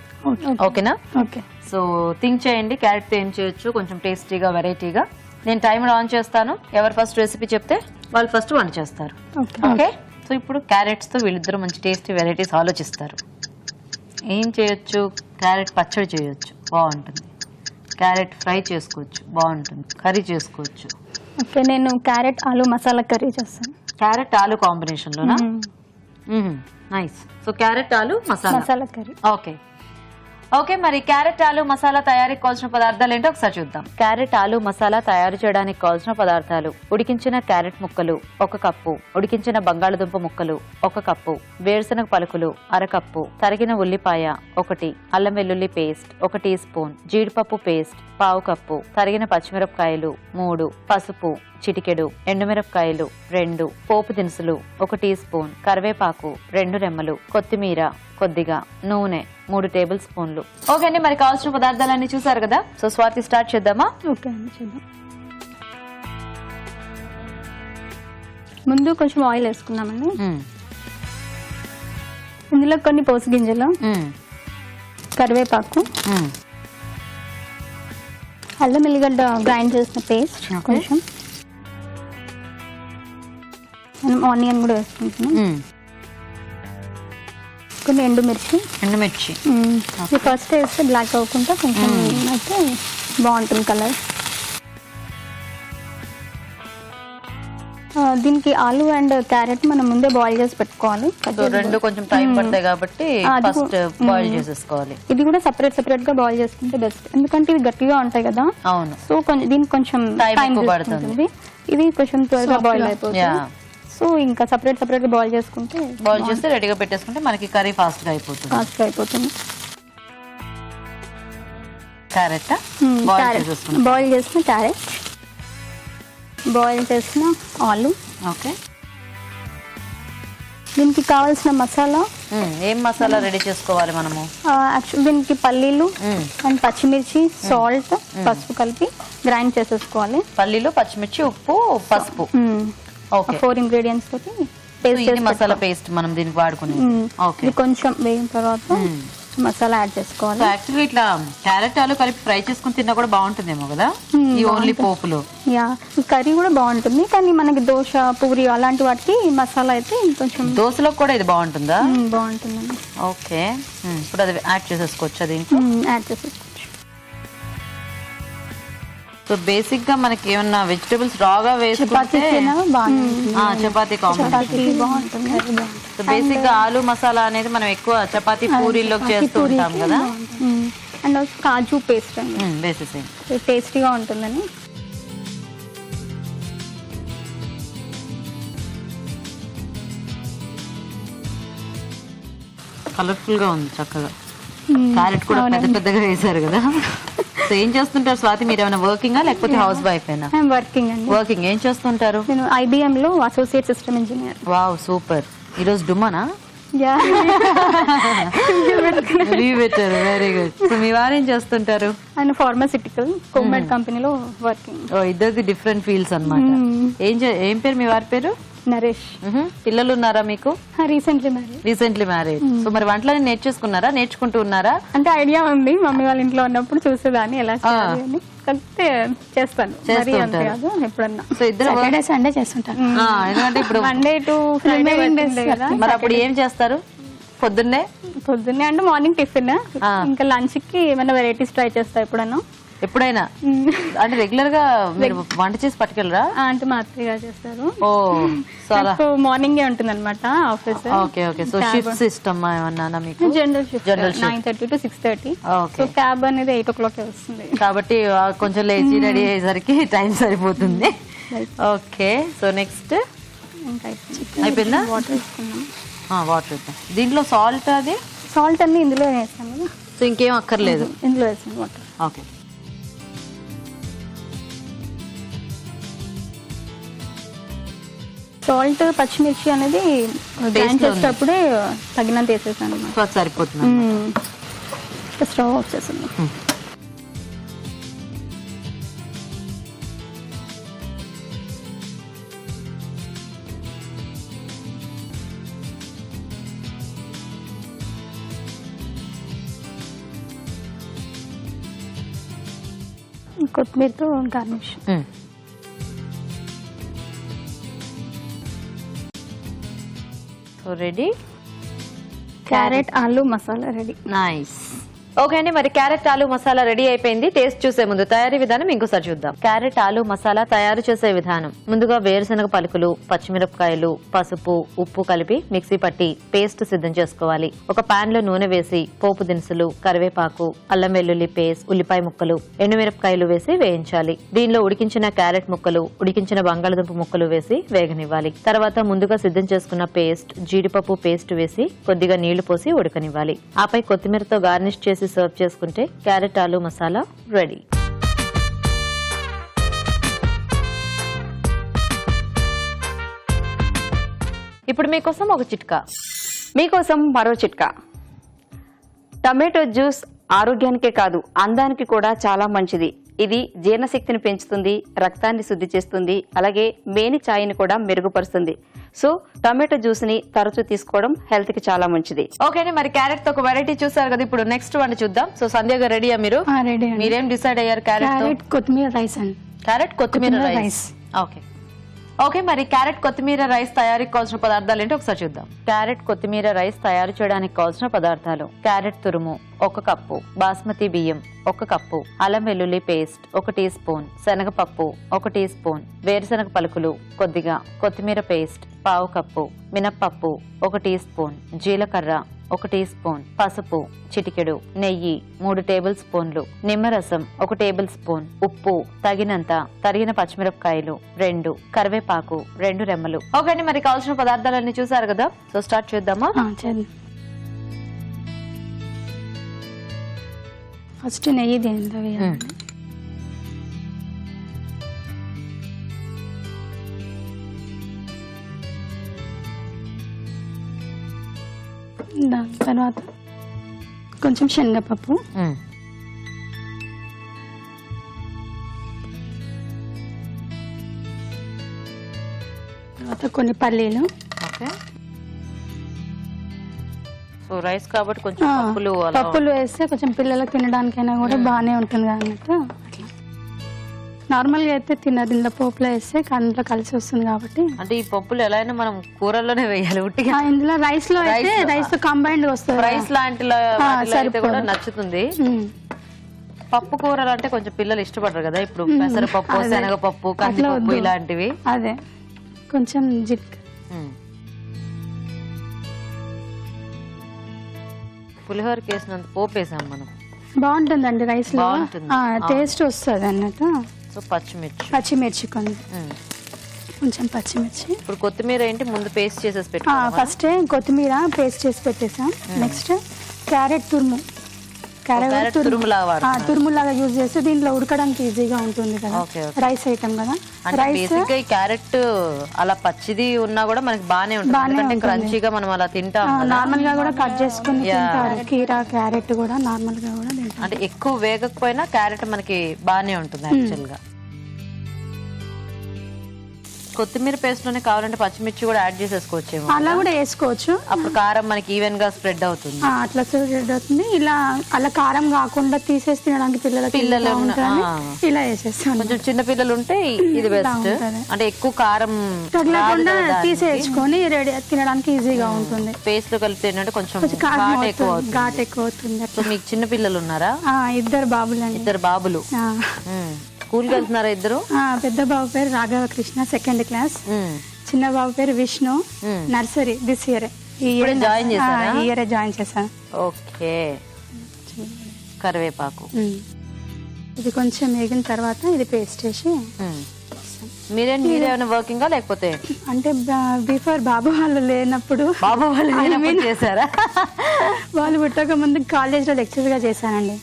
ఓకేనా? ఓకే. సో థింక్ చేయండి క్యారెట్ తో ఏం చేయొచ్చు కొంచెం టేస్టీగా, వెరైటీగా. నేను టైమర్ ఆన్ చేస్తాను, ఎవరు ఫస్ట్ రెసిపీ చెప్తే వాళ్ళు ఫస్ట్ వంట చేస్తారు. ఓకే, సో ఇప్పుడు క్యారెట్స్ తో వీళ్ళిద్దరు మంచి టేస్టీ వెరైటీస్ ఆలోచిస్తారు. ఏం చేయొచ్చు? క్యారెట్ పచ్చడి చేయొచ్చు, బాగుంటుంది. క్యారెట్ ఫ్రై చేసుకోవచ్చు, బాగుంటుంది. కర్రీ చేసుకోవచ్చు. ఓకే, నేను క్యారెట్ ఆలు మసాలా కర్రీ చేస్తాను. క్యారెట్ ఆలు కాంబినేషన్ లోనా? నైస్. సో క్యారెట్ ఆలు మసాలా కర్రీ. ఓకే ఓకే, మరి క్యారెట్ ఆలు మసాలా తయారీకి కావాల్సిన పదార్థాలు ఏంటో ఒకసారి చూద్దాం. క్యారెట్ ఆలు మసాలా తయారు చేయడానికి కావాల్సిన పదార్థాలు: ఉడికించిన క్యారెట్ ముక్కలు 1 కప్పు, ఉడికించిన బంగాళదుంప ముక్కలు 1 కప్పు, వేరుశనగ పలుకులు 1/2 కప్పు, తరిగిన ఉల్లిపాయ 1, అల్లం వెల్లుల్లి పేస్ట్ 1 టీ స్పూన్, జీడిపప్పు పేస్ట్ 1/2 కప్పు, తరిగిన పచ్చిమిరపకాయలు 3, పసుపు చిటికెడు, ఎండుమిరపకాయలు 2, పోపు దినుసులు 1 టీ స్పూన్, కరివేపాకు 2 రెమ్మలు, కొత్తిమీర కొద్దిగా, నూనె 3 టేబుల్ స్పూన్లు. ఓకే అండి, మరి కావాల్సిన పదార్థాలన్నీ చూసారు కదా. సో స్వాతి స్టార్ట్ చేద్దామా? ఓకే అండి, చూద్దాం. ముందు కొంచెం ఆయిల్ వేసుకుందామండి. ఇందులో కొన్ని పోసు గింజలు, కరివేపాకు, అల్లం ఎల్లిగడ్డ గ్రైండ్ చేసిన పేస్ట్ కొంచెం, మనం ఆనియన్ కూడా వేసుకుంటున్నాం, కొన్ని ఎండుమిర్చి. ఇది ఫస్ట్ వేస్తే బ్లాక్ అవ్వకుండా కొంచెం అయితే బాగుంటుంది కలర్. దీనికి ఆలు అండ్ క్యారెట్ మనం ముందే బాయిల్ చేసి పెట్టుకోవాలి. రెండు కొంచెం టైం పడతాయి కాబట్టి ఫస్ట్ బాయిల్ చేసేసుకోవాలి. ఇది కూడా సెపరేట్ సెపరేట్ గా బాయిల్ చేసుకుంటే బెస్ట్, ఎందుకంటే ఇవి గట్టిగా ఉంటాయి కదా. అవును. సో దీనికి కొంచెం టైం పడుతుంది. ఇది కొంచెం త్వరగా బాయిల్ అయిపోతుంది. సో ఇంకా సెపరేట్ సెపరేట్ గా బాయిల్ చేసుకుంటే, బాయిల్ చేస్తే రెడీగా పెట్టేసుకుంటే మనకి కర్రీ ఫాస్ట్ గా అయిపోతుంది. క్యారెట్ బాయిల్ చేసిన క్యారెట్, బాయిల్ చేసిన ఆలు. ఓకే, దీనికి కావాల్సిన మసాలా. ఏం మసాలా రెడీ చేసుకోవాలి మనము? యాక్చువల్ దీనికి పల్లీలు అండ్ పచ్చిమిర్చి, సాల్ట్, పసుపు కలిపి గ్రైండ్ చేసేసుకోవాలి. పల్లీలు, పచ్చిమిర్చి, ఉప్పు, పసుపు. 4 ఇంగ్రీడియంట్స్ తోటి పేస్ట్, మసాలా పేస్ట్ మనం దీనికి వాడుకునేది. ఓకే, ఇది కొంచెం వేగిన తర్వాత మసాలా యాడ్ చేసుకోవాలి. యాక్చువల్లీ ఇట్లా క్యారెట్ ఆలు కలిపి ఫ్రై చేసుకుని తిన్నా కూడా బాగుంటుందేమో కదా, ఈ ఓన్లీ పోపులో. యా, ఈ కర్రీ కూడా బాగుంటుంది, కానీ మనకి దోశ, పూరి అలాంటి వాటికి మసాలా అయితే కొంచెం. దోశలో కూడా ఇది బాగుంటుందా? బాగుంటుందండి. ఓకే, ఇప్పుడు అది యాడ్ చేసేసుకోవచ్చు. అది యాడ్ చేసేసుకోవచ్చు. సో బేసిక్ గా మనకి ఏమన్నా వెజిటబుల్స్ రాగా వేసుకుంటే చపాతీ కాంబినేషన్ బాగుంటుంది. సో బేసిక్ గా ఆలు మసాలా అనేది మనం ఎక్కువ చపాతీ పూరీలో చేస్తూ ఉంటాం కదా. అండ్ కాజు పేస్ట్ అండి వేసేసేయండి, టేస్టీగా ఉంటుందని. కలర్ఫుల్ గా ఉంది చక్కగా. క్యారెట్ కూడా పెద్ద పెద్దగా వేసారు కదా. సో ఏం చేస్తుంటారు స్వాతి, మీరు ఏమైనా వర్కింగా లేకపోతే హౌస్ వైఫ్ అయినా? వర్కింగ్ అండి. వర్కింగ్. ఏం చేస్తుంటారు? నేను IBM లో associate system engineer. Wow, super. ఈ రోజు డుమ్మానా? Very good. సో మీ వారు ఏం చేస్తుంటారు? ఆయన ఫార్మాసిటికల్ కోమెడ్ కంపెనీలో వర్కింగ్. ఇద్దరిది డిఫరెంట్ ఫీల్డ్స్ అన్నమాట. ఏం పేరు మీ వారి పేరు? నరేష్. పిల్లలు ఉన్నారా మీకు? Recently marriage. సో మరి వంటలని నేర్చుకుంటూ ఉన్నారా? అంటే ఐడియా ఉంది, మమ్మీ వాళ్ళ ఇంట్లో ఉన్నప్పుడు చూసేదాన్ని ఎలా చేయాలి అని, కలిపితే చేస్తాను. ఎప్పుడన్నా. సో ఇద్దరు సండే చేస్తుంటాను, ఎందుకంటే ఇప్పుడు మండే టు ఫ్రైడే కదా. మరి అప్పుడు ఏం చేస్తారు? పొద్దున్నే అంటే మార్నింగ్ టిఫిన్, ఇంకా లంచ్ కి ఏమైనా వెరైటీస్ ట్రై చేస్తా ఎప్పుడన్నా. ఎప్పుడైనా అంటే రెగ్యులర్ గా మీరు వంట చేసి పట్టుకెళ్ళరా? అంటే మా అత్తయ్య గారు చేస్తారు. ఓ చాలా మార్నింగే ఉంటుంది అనమాట office. Okay okay. So shift system ఏమన్నా మీకు? General shift 9:30 to 6:30. So cab అనేది 8 o'clock వస్తుంది కాబట్టి కొంచెం లేచి రెడీ అయ్యేసరికి టైం సరిపోతుంది. ఓకే. సో నెక్స్ట్ అయిపోయిందా? వాటర్ వేసుకున్నాం. వాటర్ వేద్దాం. దీంట్లో సాల్ట్ అది సాల్ట్ అన్ని ఇందులో వేస్తాం కదా. సో ఇంకేం అక్కర్లేదు. ఇందులో వేస్తాం వాటర్. ఓకే. సాల్ట్ పచ్చిమిర్చి అనేది గ్రైండ్ చేసేటప్పుడే తగినంత వేసేసాను అనమాట. సో అది సరిపోతుంది. స్టవ్ ఆఫ్ చేసాను. కొత్తిమీరతో గార్నిష్. So ready. క్యారెట్ ఆలు మసాలా రెడీ. నైస్. ఓకే అండి, మరి క్యారెట్ ఆలు మసాలా రెడీ అయిపోయింది. టేస్ట్ చూసే ముందు తయారీ విధానం ఇంకోసారి చూద్దాం. క్యారెట్ ఆలు మసాలా తయారు చేసే విధానం: ముందుగా వేరుశనగ పలుకులు, పచ్చిమిరపకాయలు, పసుపు, ఉప్పు కలిపి మిక్సీ పట్టి పేస్ట్ సిద్ధం చేసుకోవాలి. ఒక పాన్ లో నూనె వేసి పోపు దినుసులు, కరివేపాకు, అల్లం వెల్లుల్లి పేస్ట్, ఉల్లిపాయ ముక్కలు, ఎండుమిరపకాయలు వేసి వేయించాలి. దీనిలో ఉడికించిన క్యారెట్ ముక్కలు, ఉడికించిన బంగాళదుంప ముక్కలు వేసి వేగనివ్వాలి. తర్వాత ముందుగా సిద్ధం చేసుకున్న పేస్ట్, జీడిపప్పు పేస్ట్ వేసి కొద్దిగా నీళ్లు పోసి ఉడకనివ్వాలి. ఆపై కొత్తిమీరతో గార్నిష్ చేసి సర్వ్ చేసుకుంటే క్యారెట్ ఆలు మసాలా రెడీ. ఇప్పుడు మీకోసం ఒక చిట్కా. మీకోసం మరో చిట్కా. టమాటో జ్యూస్ ఆరోగ్యానికే కాదు అందానికి కూడా చాలా మంచిది. ఇది జీర్ణశక్తిని పెంచుతుంది, రక్తాన్ని శుద్ధి చేస్తుంది, అలాగే మేని ఛాయని కూడా మెరుగుపరుస్తుంది. సో టమాటో జ్యూస్ ని తరచూ తీసుకోవడం హెల్త్ కి చాలా మంచిది. ఓకే అండి, మరి క్యారెట్ తో ఒక వెరైటీ చూసారు కదా. ఇప్పుడు నెక్స్ట్ వంట చూద్దాం. సో సంధ్య గారు రెడీయా మీరు? రెడీ. మీరేం డిసైడ్ అయ్యారు? క్యారెట్ కొత్తిమీర రైస్ అండి. క్యారెట్ కొత్తిమీర రైస్. ఓకే ఓకే, మరి క్యారెట్ కొత్తిమీర రైస్ తయారీకి కావాల్సిన పదార్థాలు ఏంటో ఒకసారి చూద్దాం. క్యారెట్ కొత్తిమీర రైస్ తయారు చేయడానికి కావాల్సిన పదార్థాలు: క్యారెట్ తురుము 1 కప్పు, బాస్మతి బియ్యం 1 కప్పు, అల్లం వెల్లుల్లి పేస్ట్ 1 టీ స్పూన్, శనగపప్పు 1 టీ స్పూన్, వేరుశనగ పలుకులు కొద్దిగా, కొత్తిమీర పేస్ట్ 1/2 కప్పు, మినప్పప్పు 1 టీ స్పూన్, జీలకర్ర 1 టీ స్పూన్, పసుపు చిటికెడు, నెయ్యి 3 టేబుల్ స్పూన్లు, నిమ్మరసం 1 టేబుల్ స్పూన్, ఉప్పు తగినంత, తరిగిన పచ్చిమిరపకాయలు 2, కరివేపాకు 2 రెమ్మలు. ఓకే అండి, మరి కావాల్సిన పదార్థాలన్నీ చూసారు కదా. సో స్టార్ట్ చేద్దామా? ఫస్ట్ నెయ్యి దీనిలో వేయాలి. దాని తర్వాత కొంచెం శనగపప్పు, తర్వాత కొన్ని పల్లీలు. ఓకే. సో రైస్ కాబట్టి కొంచెం పప్పులు వేస్తే కొంచెం పిల్లలకు తినడానికైనా కూడా బాగానే ఉంటుంది అన్నట్టు. అట్లా నార్మల్ గా అయితే తినదు, ఇందులో పోపులో వేస్తే అందులో కలిసి వస్తుంది కాబట్టి. అంటే ఈ పప్పులు ఎలా అయినా మనం కూరల్లోనే వేయాలి ఉట్టిగా. ఇందులో రైస్ లో అయితే రైస్ తో కంబైన్డ్ వస్తుంది. రైస్ లాంటి కూడా నచ్చుతుంది. పప్పు కూరలు అంటే కొంచెం పిల్లలు ఇష్టపడరు కదా. ఇప్పుడు పెసరపప్పు, శనగపప్పు, కందిపప్పు ఇలాంటివి. అదే కొంచెం జిక్. పులిహోరకి వేసినంత పోపు వేసాం మనం. బాగుంటుందండి రైస్ లో, టేస్ట్ వస్తుంది అన్నట్టు. సో పచ్చిమిర్చి కొంచెం పచ్చిమిర్చి. ఇప్పుడు కొత్తిమీర ఏంటి ముందు పేస్ట్ చేసేసి పెట్టా. ఫస్ట్ కొత్తిమీర పేస్ట్ చేసి పెట్టేసాం. నెక్స్ట్ క్యారెట్ తురుములాగా యూజ్ చేస్తే దీంట్లో ఉడకడానికి ఈజీగా ఉంటుంది కదా. రైస్ ఐటమ్ కదా. బేసిక్ గా ఈ క్యారెట్ అలా పచ్చిది ఉన్నా కూడా మనకి బానే ఉంటుంది, క్రంచీగా మనం అలా తింటాం. నార్మల్ గా కూడా కట్ చేసుకుని తింటారు. కీరా క్యారెట్ కూడా నార్మల్ గా కూడా తింటారు. అంటే ఎక్కువ వేగకపోయినా క్యారెట్ మనకి బానే ఉంటుంది యాక్చువల్ గా. కొత్తిమీర పేస్ట్ లోనే కావాలంటే పచ్చిమిర్చి కూడా యాడ్ చేసేసుకోవచ్చేమో. అలా కూడా వేసుకోవచ్చు. అప్పుడు కారం మనకి ఈవెన్ గా స్ప్రెడ్ అవుతుంది. అట్లా స్ప్రెడ్ అవుతుంది. ఇలా అలా కారం కాకుండా తీసేసి తినడానికి పిల్లలు ఇలా వేసేస్తాను. కొంచెం చిన్న పిల్లలు ఉంటే ఇది బెస్ట్. అంటే ఎక్కువ కారం తగలకుండా తీసేసుకొని రెడీ తినడానికి ఈజీగా ఉంటుంది. పేస్ట్ లో కలిపి ఏంటంటే కొంచెం ఘాట్ ఎక్కువ అవుతుంది. సో మీకు చిన్న పిల్లలు ఉన్నారా? 2 బాబులు అండి. 2 బాబులు. స్కూల్కి వెళ్తున్నారా ఇద్దరు? పెద్ద బాబు పేరు రాఘవ కృష్ణ, 2nd క్లాస్. చిన్న బాబు పేరు Vishnu, nursery. This year join చేశారా? ఈ ఇయర్ జాయిన్ చేశాను. ఓకే. కరివేపాకు ఇది కొంచెం వేగిన తర్వాత ఇది పేస్ట్ చేసి. మీరేమైనా వర్కింగ్ లేకపోతే అంటే బిఫోర్ బాబు వాళ్ళు లేనప్పుడు చేశారా? వాళ్ళు పుట్టక ముందు కాలేజ్ లో లెక్చర్ గా చేశానండి.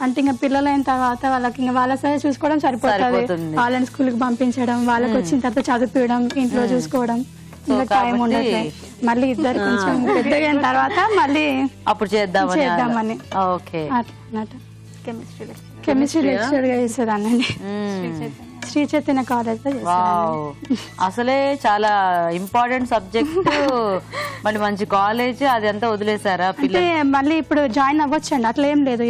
అంటే ఇంకా పిల్లలు అయిన తర్వాత వాళ్ళకి ఇంకా వాళ్ళ సరే చూసుకోవడం సరిపోతుంది. వాళ్ళని స్కూల్ కి పంపించడం, వాళ్ళకి వచ్చిన తర్వాత చదివించడం, ఇంట్లో చూసుకోవడం, ఇంకా టైం ఉండదు. మళ్ళీ ఇద్దరు కొంచెం పెద్దగా అయిన తర్వాత మళ్ళీ అప్పుడు చేద్దామని. ఓకే. కెమిస్ట్రీ లెక్చర్ గా చేసేదానండి శ్రీ చైతన్య కాలేజ్ లో. అసలే చాలా ఇంపార్టెంట్ సబ్జెక్ట్, మళ్ళీ మంచి కాలేజ్, అది అంతా వదిలేసారా? అంటే మళ్ళీ ఇప్పుడు జాయిన్ అవ్వచ్చండి, అట్లా ఏం లేదు.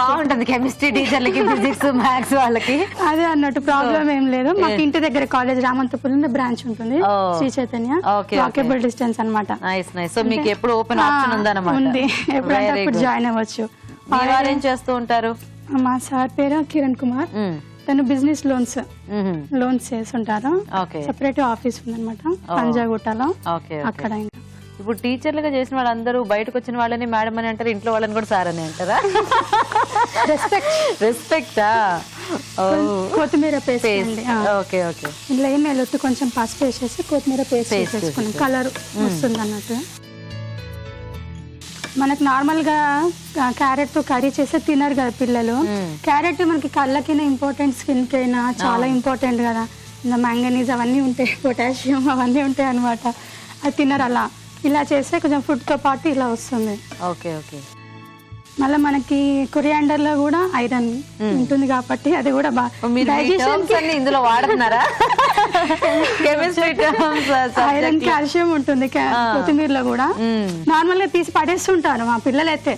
బాగుంటుంది కెమిస్ట్రీ టీచర్లకి, ఫిజిక్స్ మ్యాథ్స్ వాళ్ళకి. అదే అన్నట్టు ప్రాబ్లం ఏం లేదు. మాకు ఇంటి దగ్గర కాలేజ్ రామంతపూర్ బ్రాంచ్ ఉంటుంది శ్రీ చైతన్య, వాకేబుల్ డిస్టెన్స్ అన్నమాట. Nice nice. సో మీకు ఎప్పుడు ఓపెన్ ఆప్షన్ ఉందన్నమాట? ఉంది, ఎప్పుడంటే అప్పుడు జాయిన్ అవ్వచ్చు. ఏం చేస్తూ ఉంటారు? మా సార్ పేరు కిరణ్ కుమార్. తను బిజినెస్ లోన్స్ చేస్తుంటారు. సెపరేట్ ఆఫీస్ ఉందన్నమాట పంజాగుట్టలో. అక్కడ ఇప్పుడు టీచర్లుగా చేసిన వాళ్ళందరూ బయటకు వచ్చిన వాళ్ళని మేడం అని అంటారు, ఇంట్లో వాళ్ళని కూడా సార్ అని అంటారా? రెస్పెక్టా? కొత్తిమీర పేస్ట్. Okay okay. ఇలా ఏం వెళ్తూ కొంచెం పసుపు వేసేసి కొత్తిమీర పేస్ట్ వేసేసుకున్నాం, కలర్ వస్తుంది అన్నట్టు. మనకు నార్మల్ గా క్యారెట్ తో కర్రీ చేస్తే తినరు కదా పిల్లలు. క్యారెట్ మనకి కళ్ళకైనా ఇంపార్టెంట్, స్కిన్ కైనా చాలా ఇంపార్టెంట్ కదా. మ్యాంగనీస్ అవన్నీ ఉంటాయి, పొటాషియం అవన్నీ ఉంటాయి అనమాట. అది తినరు. అలా ఇలా చేస్తే కొంచెం ఫుడ్ తో పాటు ఇలా వస్తుంది. Okay okay. మళ్ళీ మనకి కొరియాండర్ లో కూడా ఐరన్ ఉంటుంది కాబట్టి అది కూడా ఇందులో వాడుతున్నారా? ఐరన్ కాల్షియం ఉంటుంది కొత్తిమీరలో కూడా. నార్మల్ గా తీసి పడేస్తుంటారు మా పిల్లలు అయితే.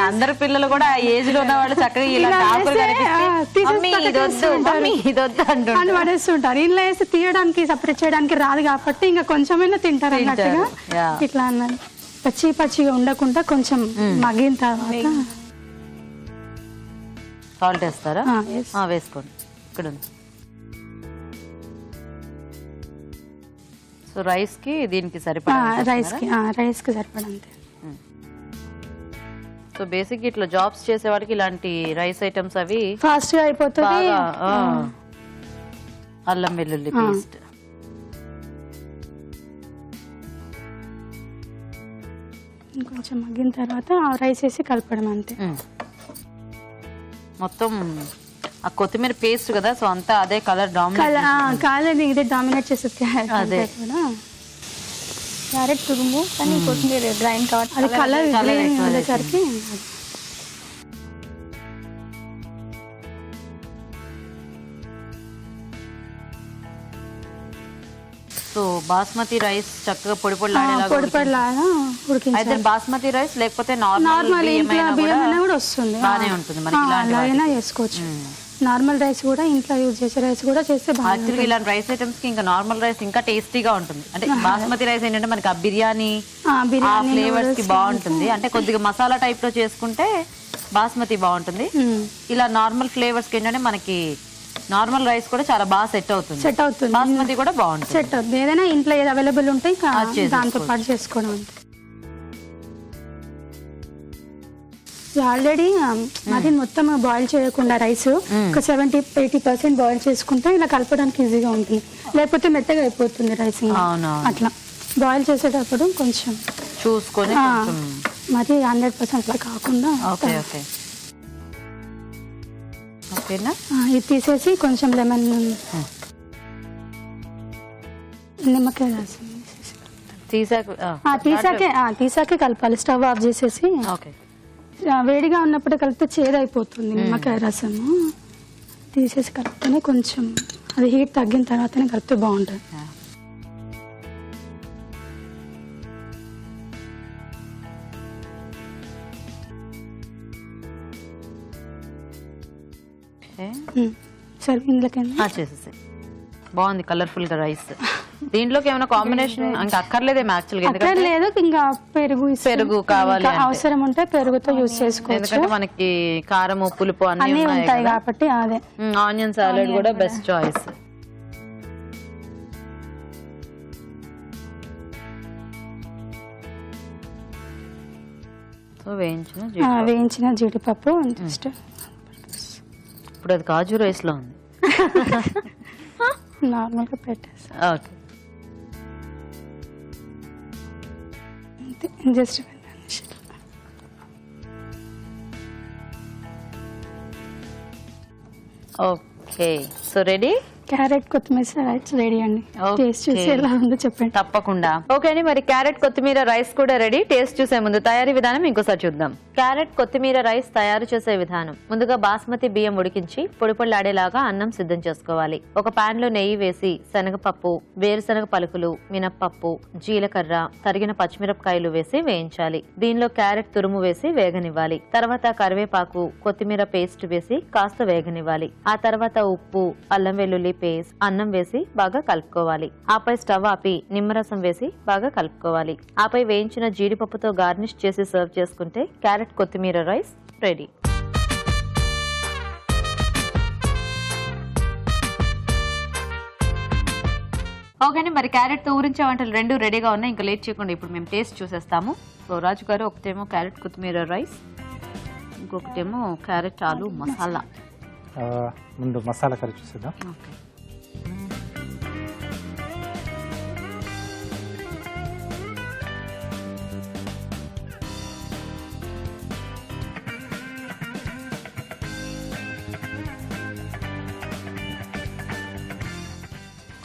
అందరు పిల్లలు కూడా ఏజ్ లో ఉన్న వాళ్ళు చక్కగా పడేస్తుంటారు. ఇలా వేసి తీయడానికి సపరేట్ చేయడానికి రాదు కాబట్టి ఇంకా కొంచెమైనా తింటారు అన్నట్టుగా. ఇట్లా అన్నారు పచ్చిగా ఉండకుండా కొంచెం మగ్గిన తర్వాత సాల్ట్ వేస్తారా? వేసుకోండి. ఇక్కడ సో రైస్ కి దీనికి సరిపడా, రైస్ కి సరిపడా అంతే. సో బేసిక్ ఇట్లా జాబ్స్ చేసే వాడికి ఇలాంటి రైస్ ఐటమ్స్ అవి ఫాస్ట్ గా అయిపోతుంది. అల్లం వెల్లుల్లి పేస్ట్, కొంచెం మగ్గిన తర్వాత రైస్ వేసి కలపడం అంతే. మొత్తం ఆ కొత్తిమీర పేస్ట్ కదా, సో అంతా అదే కలర్ కాలేదు, ఇదే డామినేట్ చేసేది. క్యారెట్ తురుము కానీ కొత్తిమీర గ్రైండ్ కాబట్టి అది కలర్ ఉండేసరికి. సో బాస్మతి రైస్ చక్కగా పొడి పొడిలాగా అయితే బాస్మతి రైస్ లేకపోతే నార్మల్ బియ్యం కూడా వస్తుంది, బాగానే ఉంటుంది మనకి. అలాగైనా చేసుకోవచ్చు. నార్మల్ రైస్ కూడా ఇంట్లో యూజ్ చేసే రైస్ కూడా చేస్తే యాక్చువల్గా ఇలాంటి రైస్ ఐటమ్స్ కి ఇంకా నార్మల్ రైస్ ఇంకా టేస్టీగా ఉంటుంది. అంటే బాస్మతి రైస్ ఏంటంటే మనకి ఆ బిర్యానీ ఫ్లేవర్స్ కి బాగుంటుంది. అంటే కొద్దిగా మసాలా టైప్ లో చేసుకుంటే బాస్మతి బాగుంటుంది. ఇలా నార్మల్ ఫ్లేవర్స్ కి ఏంటంటే మనకి నార్మల్ రైస్ కూడా చాలా బాగా సెట్ అవుతుంది. బాస్మతి కూడా బాగుంటుంది, సెట్ అవుతుంది. ఏదైనా ఇంట్లో ఏది అవైలబుల్ ఉంటే దాంతో పాటు చేసుకోవడం. ఆల్రెడీ అది మొత్తం బాయిల్ చేయకుండా రైస్ ఒక 70-80% బాయిల్ చేసుకుంటే ఇలా కలపడానికి ఈజీగా ఉంటుంది. లేకపోతే మెత్తగా అయిపోతుంది రైస్. అట్లా బాయిల్ చేసేటప్పుడు కొంచెం చూసుకొని మరి 100% అట్లా కాకుండా ఇది తీసేసి కొంచెం లెమన్ నిమ్మకాయ రసం తీసాకే కలపాలి. స్టవ్ ఆఫ్ చేసేసి వేడిగా ఉన్నప్పుడు కలిపితే చేదైపోతుంది నిమ్మకాయ రసము. తీసేసి కలిపితేనే కొంచెం అది హీట్ తగ్గిన తర్వాతనే కలిపితే బాగుంటుంది. సరే ఇందులోకి చేసేసి బాగుంది కలర్ఫుల్ గా రైస్. దీంట్లోకి ఏమైనా కాంబినేషన్ ఇంకా అక్కర్లేదేమో యాక్చువల్గా, ఎందుకంటే లేదు ఇంకా పెరుగు కావాలి అంటే. అవసరం ఉంటే పెరుగుతో యూజ్ చేసుకోవచ్చు, ఎందుకంటే మనకి కారం పులుపు అన్ని అన్ని ఉన్నాయి ఉంటాయి కదా. కాబట్టి అదే ఆనియన్ సాలెడ్ కూడా బెస్ట్ చాయిస్. సో వేయించిన జీడిపప్పు జస్ట్ ఇప్పుడు అది కాజు రైస్ లో ఉంది. నార్మల్ గా పెట్టేసి okay just okay. So ready. Carrot కొత్తిమీర రైస్ రెడీ అండి. టేస్ట్ చూసి ఎలా ఉందో చెప్పండి. తప్పకుండా. ఓకే అండి, మరి క్యారెట్ కొత్తిమీర రైస్ కూడా రెడీ. టేస్ట్ చూసే ముందు తయారీ విధానం ఇంకోసారి చూద్దాం. క్యారెట్ కొత్తిమీర రైస్ తయారు చేసే విధానం: ముందుగా బాస్మతి బియ్యం ఉడికించి పొడి పొడిలాడేలాగా అన్నం సిద్ధం చేసుకోవాలి. ఒక పాన్ లో నెయ్యి వేసి శనగపప్పు, వేరుశనగ పలుకులు, మినప్పప్పు, జీలకర్ర, తరిగిన పచ్చిమిరపకాయలు వేసి వేయించాలి. దీనిలో క్యారెట్ తురుము వేసి వేగనివ్వాలి. తర్వాత కరివేపాకు, కొత్తిమీర పేస్ట్ వేసి కాస్త వేగనివ్వాలి. ఆ తర్వాత ఉప్పు, అల్లం వెల్లుల్లి పేస్ట్, అన్నం వేసి బాగా కలుపుకోవాలి. ఆపై స్టవ్ ఆపి నిమ్మరసం వేసి బాగా కలుపుకోవాలి. ఆపై వేయించిన జీడిపప్పుతో గార్నిష్ చేసి సర్వ్ చేసుకుంటే క్యారెట్ కొత్తిమీర రైస్ రెడీ. ఓకే అండి, మరి క్యారెట్ తో ఊరించే వంటలు రెండు రెడీగా ఉన్నాయి. ఇంకా లేట్ చేయకుండా ఇప్పుడు మేము టేస్ట్ చూసేస్తాము. సో రాజు గారు, ఒకటేమో క్యారెట్ కొత్తిమీర రైస్, ఇంకొకటేమో క్యారెట్ ఆలు మసాలా. ముందు మసాలా కర్రీ చూసేద్దాం. Okay.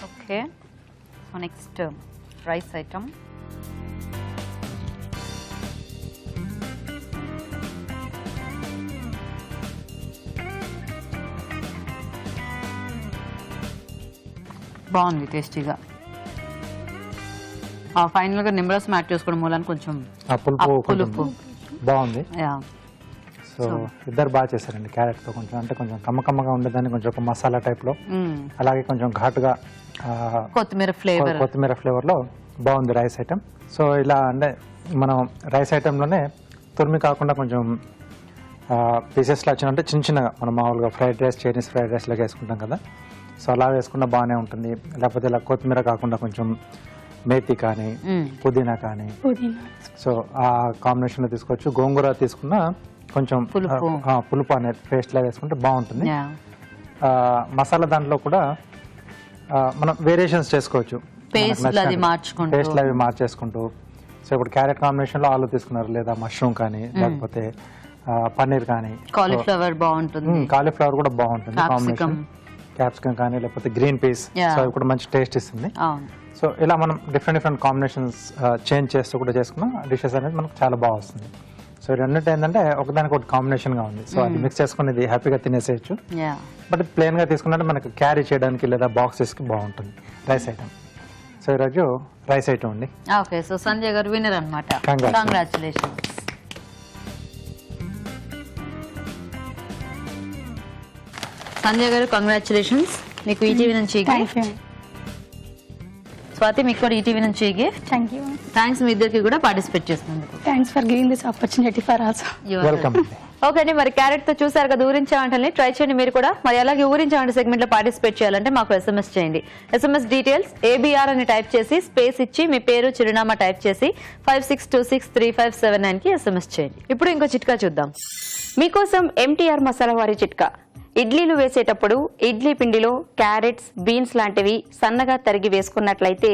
Okay, so next rice item. బాగుంది టేస్టీగా. ఫైనల్ గా నిమ్మరసం యాడ్ చేసుకోవడం మూలాన్ని కొంచెం పులుపు బాగుంది. సో ఇద్దరు బాగా చేశారండి. క్యారెట్ తో కొంచెం అంటే కొంచెం కమ్మకమ్మగా ఉండేదాన్ని కొంచెం ఒక మసాలా టైప్ లో, అలాగే కొంచెం ఘాటుగా కొత్తిమీర ఫ్లేవర్ లో బాగుంది రైస్ ఐటమ్. సో ఇలా అంటే మనం రైస్ ఐటెంలోనే తురిమి కాకుండా కొంచెం పీసెస్లో వచ్చినంటే చిన్న చిన్నగా మనం మామూలుగా fried rice, Chinese fried rice లాగా వేసుకుంటాం కదా, సో అలా వేసుకున్నా బాగానే ఉంటుంది. లేకపోతే ఇలా కొత్తిమీర కాకుండా కొంచెం మేతి కానీ పుదీనా కానీ, సో ఆ కాంబినేషన్లో తీసుకోవచ్చు. గోంగూర తీసుకున్నా కొంచెం పులుపు అనేది పేస్ట్ లాగా వేసుకుంటే బాగుంటుంది. మసాలా దాంట్లో కూడా మనం వేరియేషన్స్ చేసుకోవచ్చు, పేస్ట్లు అవి మార్చేసుకుంటూ. సో ఇప్పుడు క్యారెట్ కాంబినేషన్లో ఆలు తీసుకున్నారు, లేదా మష్రూమ్ కానీ, లేకపోతే పన్నీర్ కానీ, కాలీఫ్లవర్ కూడా బాగుంటుంది కాంబినేషన్, క్యాప్సికమ్ కానీ, లేకపోతే గ్రీన్ పీస్, సో అవి కూడా మంచి టేస్ట్ ఇస్తుంది. సో ఇలా మనం డిఫరెంట్ కాంబినేషన్స్ చేంజ్ చేస్తూ కూడా చేసుకున్న డిషెస్ అనేది మనకు చాలా బాగా వస్తుంది. సో రెండింటి ఏంటంటే ఒకదానికి ఒకటి కాంబినేషన్ గా ఉంది. సో అది మిక్స్ చేసుకుని ఇది హ్యాపీగా తినేసేయచ్చు. బట్ ప్లెయిన్ గా తీసుకున్నట్టు మనకు క్యారీ చేయడానికి లేదా బాక్సెస్ కి బాగుంటుంది రైస్ ఐటమ్. సో ఈరోజు రైస్ ఐటమ్ అండి. ఓకే, సో సంజయ్ గారు విన్నర్ అన్నమాట. కంగ్రాచులేషన్స్. సంజయ్ గారు కంగ్రాచులేషన్స్. మీకు ఈటీవీ నుంచి స్వాతి, మీకు కూడా ఈటీవీ నుంచి గిఫ్ట్. థ్యాంక్స్ మీ ఇద్దరికి కూడా పార్టిసిపేట్ చేసినందుకు. Thanks for giving this opportunity for us. Welcome. Okay అండి, మరి క్యారెట్ తో చూసారు కదా ఊరించే వంటల్ని, ట్రై చేయండి మీరు కూడా. మరి అలాగే ఊరించే వంట సెగ్మెంట్ లో పార్టిసిపేట్ చేయాలంటే మాకు SMS చేయండి. SMS డీటెయిల్స్ ABR అని టైప్ చేసి స్పేస్ ఇచ్చి మీ పేరు, చిరునామా టైప్ చేసి 56263579 కి SMS చేయండి. ఇప్పుడు ఇంకో చిట్కా చూద్దాం. మీకోసం MTR మసాలా వారి చిట్కా. ఇడ్లీలు వేసేటప్పుడు ఇడ్లీ పిండిలో క్యారెట్స్, బీన్స్ లాంటివి సన్నగా తరిగి వేసుకున్నట్లయితే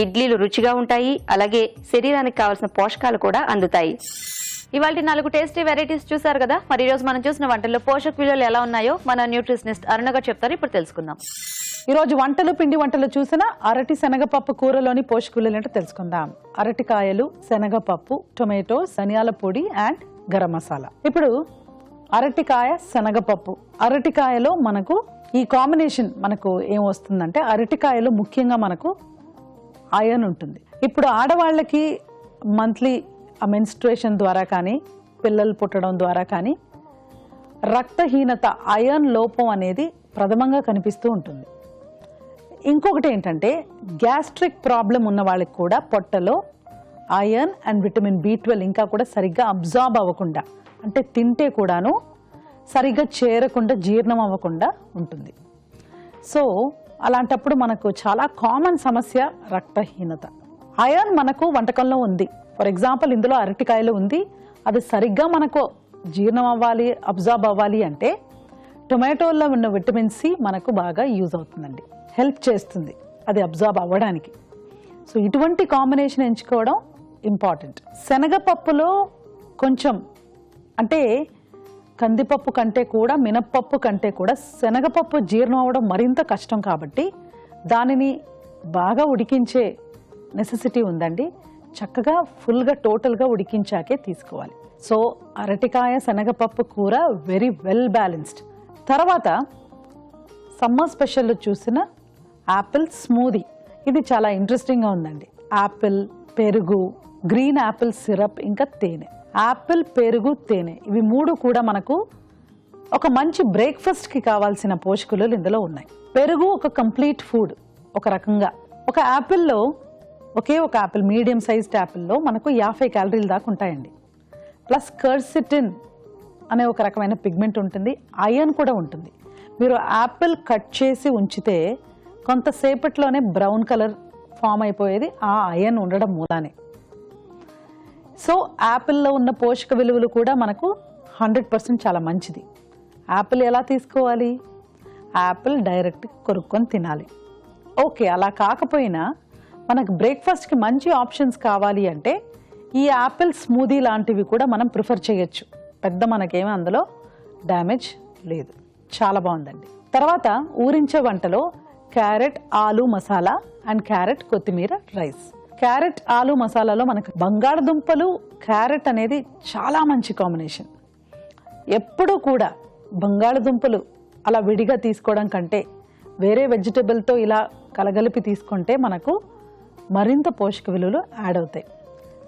ఇడ్లీలు రుచిగా ఉంటాయి, అలాగే శరీరానికి కావాల్సిన పోషకాలు కూడా అందుతాయి. ఇవాళ 4 టేస్టీ వెరైటీస్ చూసారు కదా. మరి ఈ రోజు మనం చూసిన వంటల్లో పోషక విలువలు ఎలా ఉన్నాయో మన న్యూట్రిషనిస్ట్ అరుణ గారు చెప్తారు. ఇప్పుడు తెలుసుకుందాం. ఈ రోజు వంటలు, పిండి వంటలు చూసిన అరటి శనగపప్పు కూరలోని పోషక విలువలు ఏంటో తెలుసుకుందాం. అరటికాయలు, శనగపప్పు, టొమాటో, ధనియాల పొడి అండ్ గరం మసాలా. ఇప్పుడు అరటికాయ, శనగపప్పు. అరటికాయలో మనకు ఈ కాంబినేషన్ మనకు ఏం వస్తుందంటే అరటికాయలో ముఖ్యంగా మనకు ఐరన్ ఉంటుంది. ఇప్పుడు ఆడవాళ్ళకి మంత్లీ మెన్స్ట్రుయేషన్ ద్వారా కానీ పిల్లలు పుట్టడం ద్వారా కానీ రక్తహీనత, ఐరన్ లోపం అనేది ప్రథమంగా కనిపిస్తూ ఉంటుంది. ఇంకొకటి ఏంటంటే గ్యాస్ట్రిక్ ప్రాబ్లం ఉన్న వాళ్ళకి కూడా పొట్టలో ఐరన్ అండ్ విటమిన్ B12 ఇంకా కూడా సరిగ్గా అబ్జార్బ్ అవ్వకుండా, అంటే తింటే కూడాను సరిగ్గా చేరకుండా, జీర్ణం అవ్వకుండా ఉంటుంది. సో అలాంటప్పుడు మనకు చాలా కామన్ సమస్య రక్తహీనత. ఐరన్ మనకు వంటకంలో ఉంది. ఫర్ ఎగ్జాంపుల్ ఇందులో అరటికాయలు ఉంది, అది సరిగ్గా మనకు జీర్ణం అవ్వాలి, అబ్జార్బ్ అవ్వాలి అంటే టొమాటోల్లో ఉన్న విటమిన్ C మనకు బాగా యూజ్ అవుతుందండి, హెల్ప్ చేస్తుంది అది అబ్జార్బ్ అవ్వడానికి. సో ఇటువంటి కాంబినేషన్ ఎంచుకోవడం ఇంపార్టెంట్. శనగపప్పులో కొంచెం అంటే కందిపప్పు కంటే కూడా, మినప్పప్పు కంటే కూడా శనగపప్పు జీర్ణం అవ్వడం మరింత కష్టం కాబట్టి దానిని బాగా ఉడికించే నెసెసిటీ ఉందండి. చక్కగా ఫుల్గా టోటల్గా ఉడికించాకే తీసుకోవాలి. సో అరటికాయ శనగపప్పు కూర వెరీ వెల్ బ్యాలెన్స్డ్. తర్వాత సమ్మర్ స్పెషల్లో చూసిన యాపిల్ స్మూదీ, ఇది చాలా ఇంట్రెస్టింగ్గా ఉందండి. యాపిల్, పెరుగు, గ్రీన్ యాపిల్ సిరప్, ఇంకా తేనె. యాపిల్, పెరుగు, తేనె ఇవి మూడు కూడా మనకు ఒక మంచి బ్రేక్ఫాస్ట్కి కావాల్సిన పోషకులు ఇందులో ఉన్నాయి. పెరుగు ఒక కంప్లీట్ ఫుడ్ ఒక రకంగా. ఒక యాపిల్లో, ఒకే ఒక యాపిల్, మీడియం సైజ్డ్ యాపిల్లో మనకు 50 క్యాలరీలు దాకా ఉంటాయండి. ప్లస్ కర్సిటిన్ అనే ఒక రకమైన పిగ్మెంట్ ఉంటుంది, ఐరన్ కూడా ఉంటుంది. మీరు యాపిల్ కట్ చేసి ఉంచితే కొంతసేపట్లోనే బ్రౌన్ కలర్ ఫామ్ అయిపోయేది ఆ ఐరన్ ఉండడం మూలానే. సో యాపిల్లో ఉన్న పోషక విలువలు కూడా మనకు 100% చాలా మంచిది. యాపిల్ ఎలా తీసుకోవాలి? యాపిల్ డైరెక్ట్ కొరుక్కొని తినాలి. ఓకే, అలా కాకపోయినా మనకు బ్రేక్ఫాస్ట్కి మంచి ఆప్షన్స్ కావాలి అంటే ఈ యాపిల్ స్మూదీ లాంటివి కూడా మనం ప్రిఫర్ చేయొచ్చు. పెద్ద మనకేమీ అందులో డ్యామేజ్ లేదు, చాలా బాగుందండి. తర్వాత ఊరించే వంటలో క్యారెట్ ఆలు మసాలా అండ్ క్యారెట్ కొత్తిమీర రైస్. క్యారెట్ ఆలు మసాలాలో మనకు బంగాళదుంపలు, క్యారెట్ అనేది చాలా మంచి కాంబినేషన్. ఎప్పుడూ కూడా బంగాళదుంపలు అలా విడిగా తీసుకోవడం కంటే వేరే వెజిటబుల్తో ఇలా కలగలిపి తీసుకుంటే మనకు మరింత పోషక విలువలు యాడ్ అవుతాయి.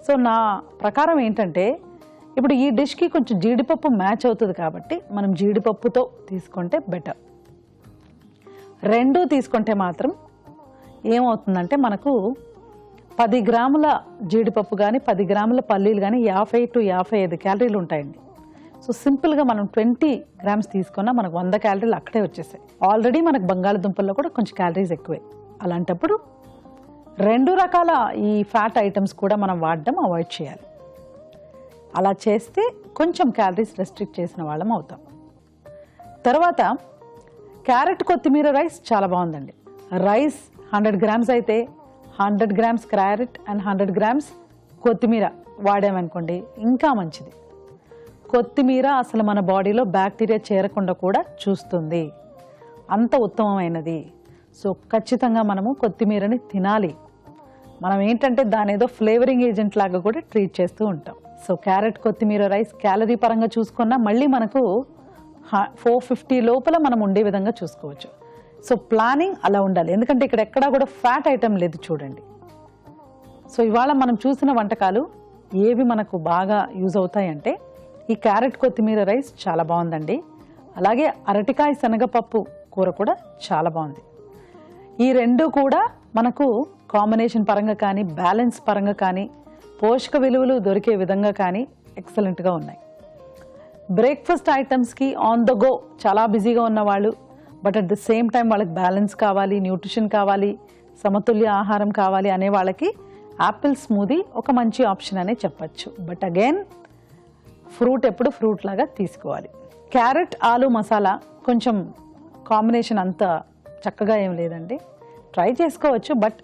సో నా ప్రకారం ఏంటంటే ఇప్పుడు ఈ డిష్కి కొంచెం జీడిపప్పు మ్యాచ్ అవుతుంది కాబట్టి మనం జీడిపప్పుతో తీసుకుంటే బెటర్. రెండూ తీసుకుంటే మాత్రం ఏమవుతుందంటే మనకు 10 గ్రాముల జీడిపప్పు కానీ 10 గ్రాముల పల్లీలు కానీ 50 to 55 క్యాలరీలు ఉంటాయండి. సో సింపుల్గా మనం 20 గ్రామ్స్ తీసుకున్నా మనకు 100 క్యాలరీలు అక్కడే వచ్చేసాయి. ఆల్రెడీ మనకు బంగాళదుంపల్లో కూడా కొంచెం క్యాలరీస్ ఎక్కువే. అలాంటప్పుడు 2 రకాల ఈ ఫ్యాట్ ఐటమ్స్ కూడా మనం వాడడం అవాయిడ్ చేయాలి. అలా చేస్తే కొంచెం క్యాలరీస్ రెస్ట్రిక్ట్ చేసిన వాళ్ళం అవుతాం. తర్వాత క్యారెట్ కొత్తిమీర రైస్ చాలా బాగుందండి. రైస్ 100 గ్రామ్స్ అయితే 100 గ్రామ్స్ క్యారెట్ అండ్ 100 గ్రామ్స్ కొత్తిమీర వాడామనుకోండి ఇంకా మంచిది. కొత్తిమీర అసలు మన బాడీలో బ్యాక్టీరియా చేరకుండా కూడా చూస్తుంది, అంత ఉత్తమమైనది. సో ఖచ్చితంగా మనము కొత్తిమీరని తినాలి. మనం ఏంటంటే దాని ఏదో ఫ్లేవరింగ్ ఏజెంట్ లాగా కూడా ట్రీట్ చేస్తూ ఉంటాం. సో క్యారెట్ కొత్తిమీర రైస్ క్యాలరీ పరంగా చూసుకున్నా మళ్ళీ మనకు 450 లోపల మనం ఉండే విధంగా చూసుకోవచ్చు. సో ప్లానింగ్ అలా ఉండాలి, ఎందుకంటే ఇక్కడ ఎక్కడా కూడా ఫ్యాట్ ఐటమ్ లేదు చూడండి. సో ఇవాళ మనం చూసిన వంటకాలు ఏవి మనకు బాగా యూజ్ అవుతాయంటే ఈ క్యారెట్ కొత్తిమీర రైస్ చాలా బాగుందండి. అలాగే అరటికాయ శనగపప్పు కూర కూడా చాలా బాగుంది. ఈ రెండు కూడా మనకు కాంబినేషన్ పరంగా కానీ బ్యాలెన్స్ పరంగా కానీ పోషక విలువలు దొరికే విధంగా కానీ ఎక్సలెంట్గా ఉన్నాయి. బ్రేక్ఫాస్ట్ ఐటమ్స్కి ఆన్ ద గో చాలా బిజీగా ఉన్నవాళ్ళు, but at the same time వాళ్ళకి బ్యాలెన్స్ కావాలి, న్యూట్రిషన్ కావాలి, సమతుల్య ఆహారం కావాలి అనే వాళ్ళకి యాపిల్ స్మూదీ ఒక మంచి ఆప్షన్ అనే చెప్పచ్చు. బట్ అగైన్ ఫ్రూట్ ఎప్పుడు ఫ్రూట్ లాగా తీసుకోవాలి. క్యారెట్ ఆలు మసాలా కొంచెం కాంబినేషన్ అంత చక్కగా ఏం లేదండి, ట్రై చేసుకోవచ్చు. బట్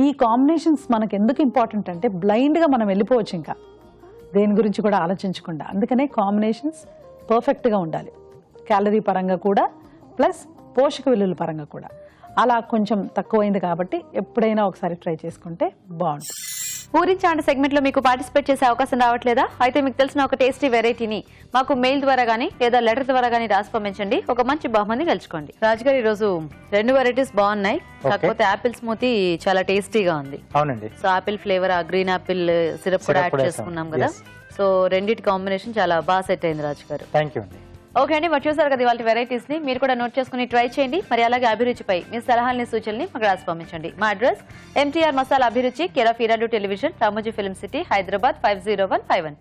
ఈ కాంబినేషన్స్ మనకు ఎందుకు ఇంపార్టెంట్ అంటే బ్లైండ్గా మనం వెళ్ళిపోవచ్చు ఇంకా దేని గురించి కూడా ఆలోచించకుండా. అందుకనే కాంబినేషన్స్ పర్ఫెక్ట్గా ఉండాలి, క్యాలరీ పరంగా కూడా ప్లస్ పోషక విలువల పరంగా కూడా. అలా కొంచెం తక్కువైంది కాబట్టి ఎప్పుడైనా ఒకసారి ట్రై చేసుకుంటే బాగుంటుంది. ఊరించాంట సెగ్మెంట్ లో మీకు పార్టిసిపేట్ చేసే అవకాశం రావట్లేదా? అయితే మీకు తెలిసిన ఒక టేస్టీ వెరైటీని మాకు మెయిల్ ద్వారా గానీ లేదా లెటర్ ద్వారా గానీ రాసి పంపించండి. ఒక మంచి బహుమతి గెలుచుకోండి. రాజుగారు ఈ రోజు 2 వెరైటీస్ బాగున్నాయి, కాకపోతే యాపిల్ స్మూతీ చాలా టేస్టీగా ఉంది. అవునండి. So Apple flavour, green Apple syrup కూడా యాడ్ చేసుకున్నాం కదా. సో రెండింటి కాంబినేషన్ చాలా బాగా సెట్ అయింది రాజు గారు. థ్యాంక్ యూ అండి. ఓకే అండి, మరి చూసారు కదా ఇవాళ వెరైటీస్ ని. మీరు కూడా నోట్ చేసుకుని ట్రై చేయండి. మరి అలాగే అభిరుచిపై మీ సలహాలని సూచనల్ని మాకు రాసి పంపించండి. మా address MTR Masala Abhiruchi, care of Eenadu television, Ramoji film city, Hyderabad 50151.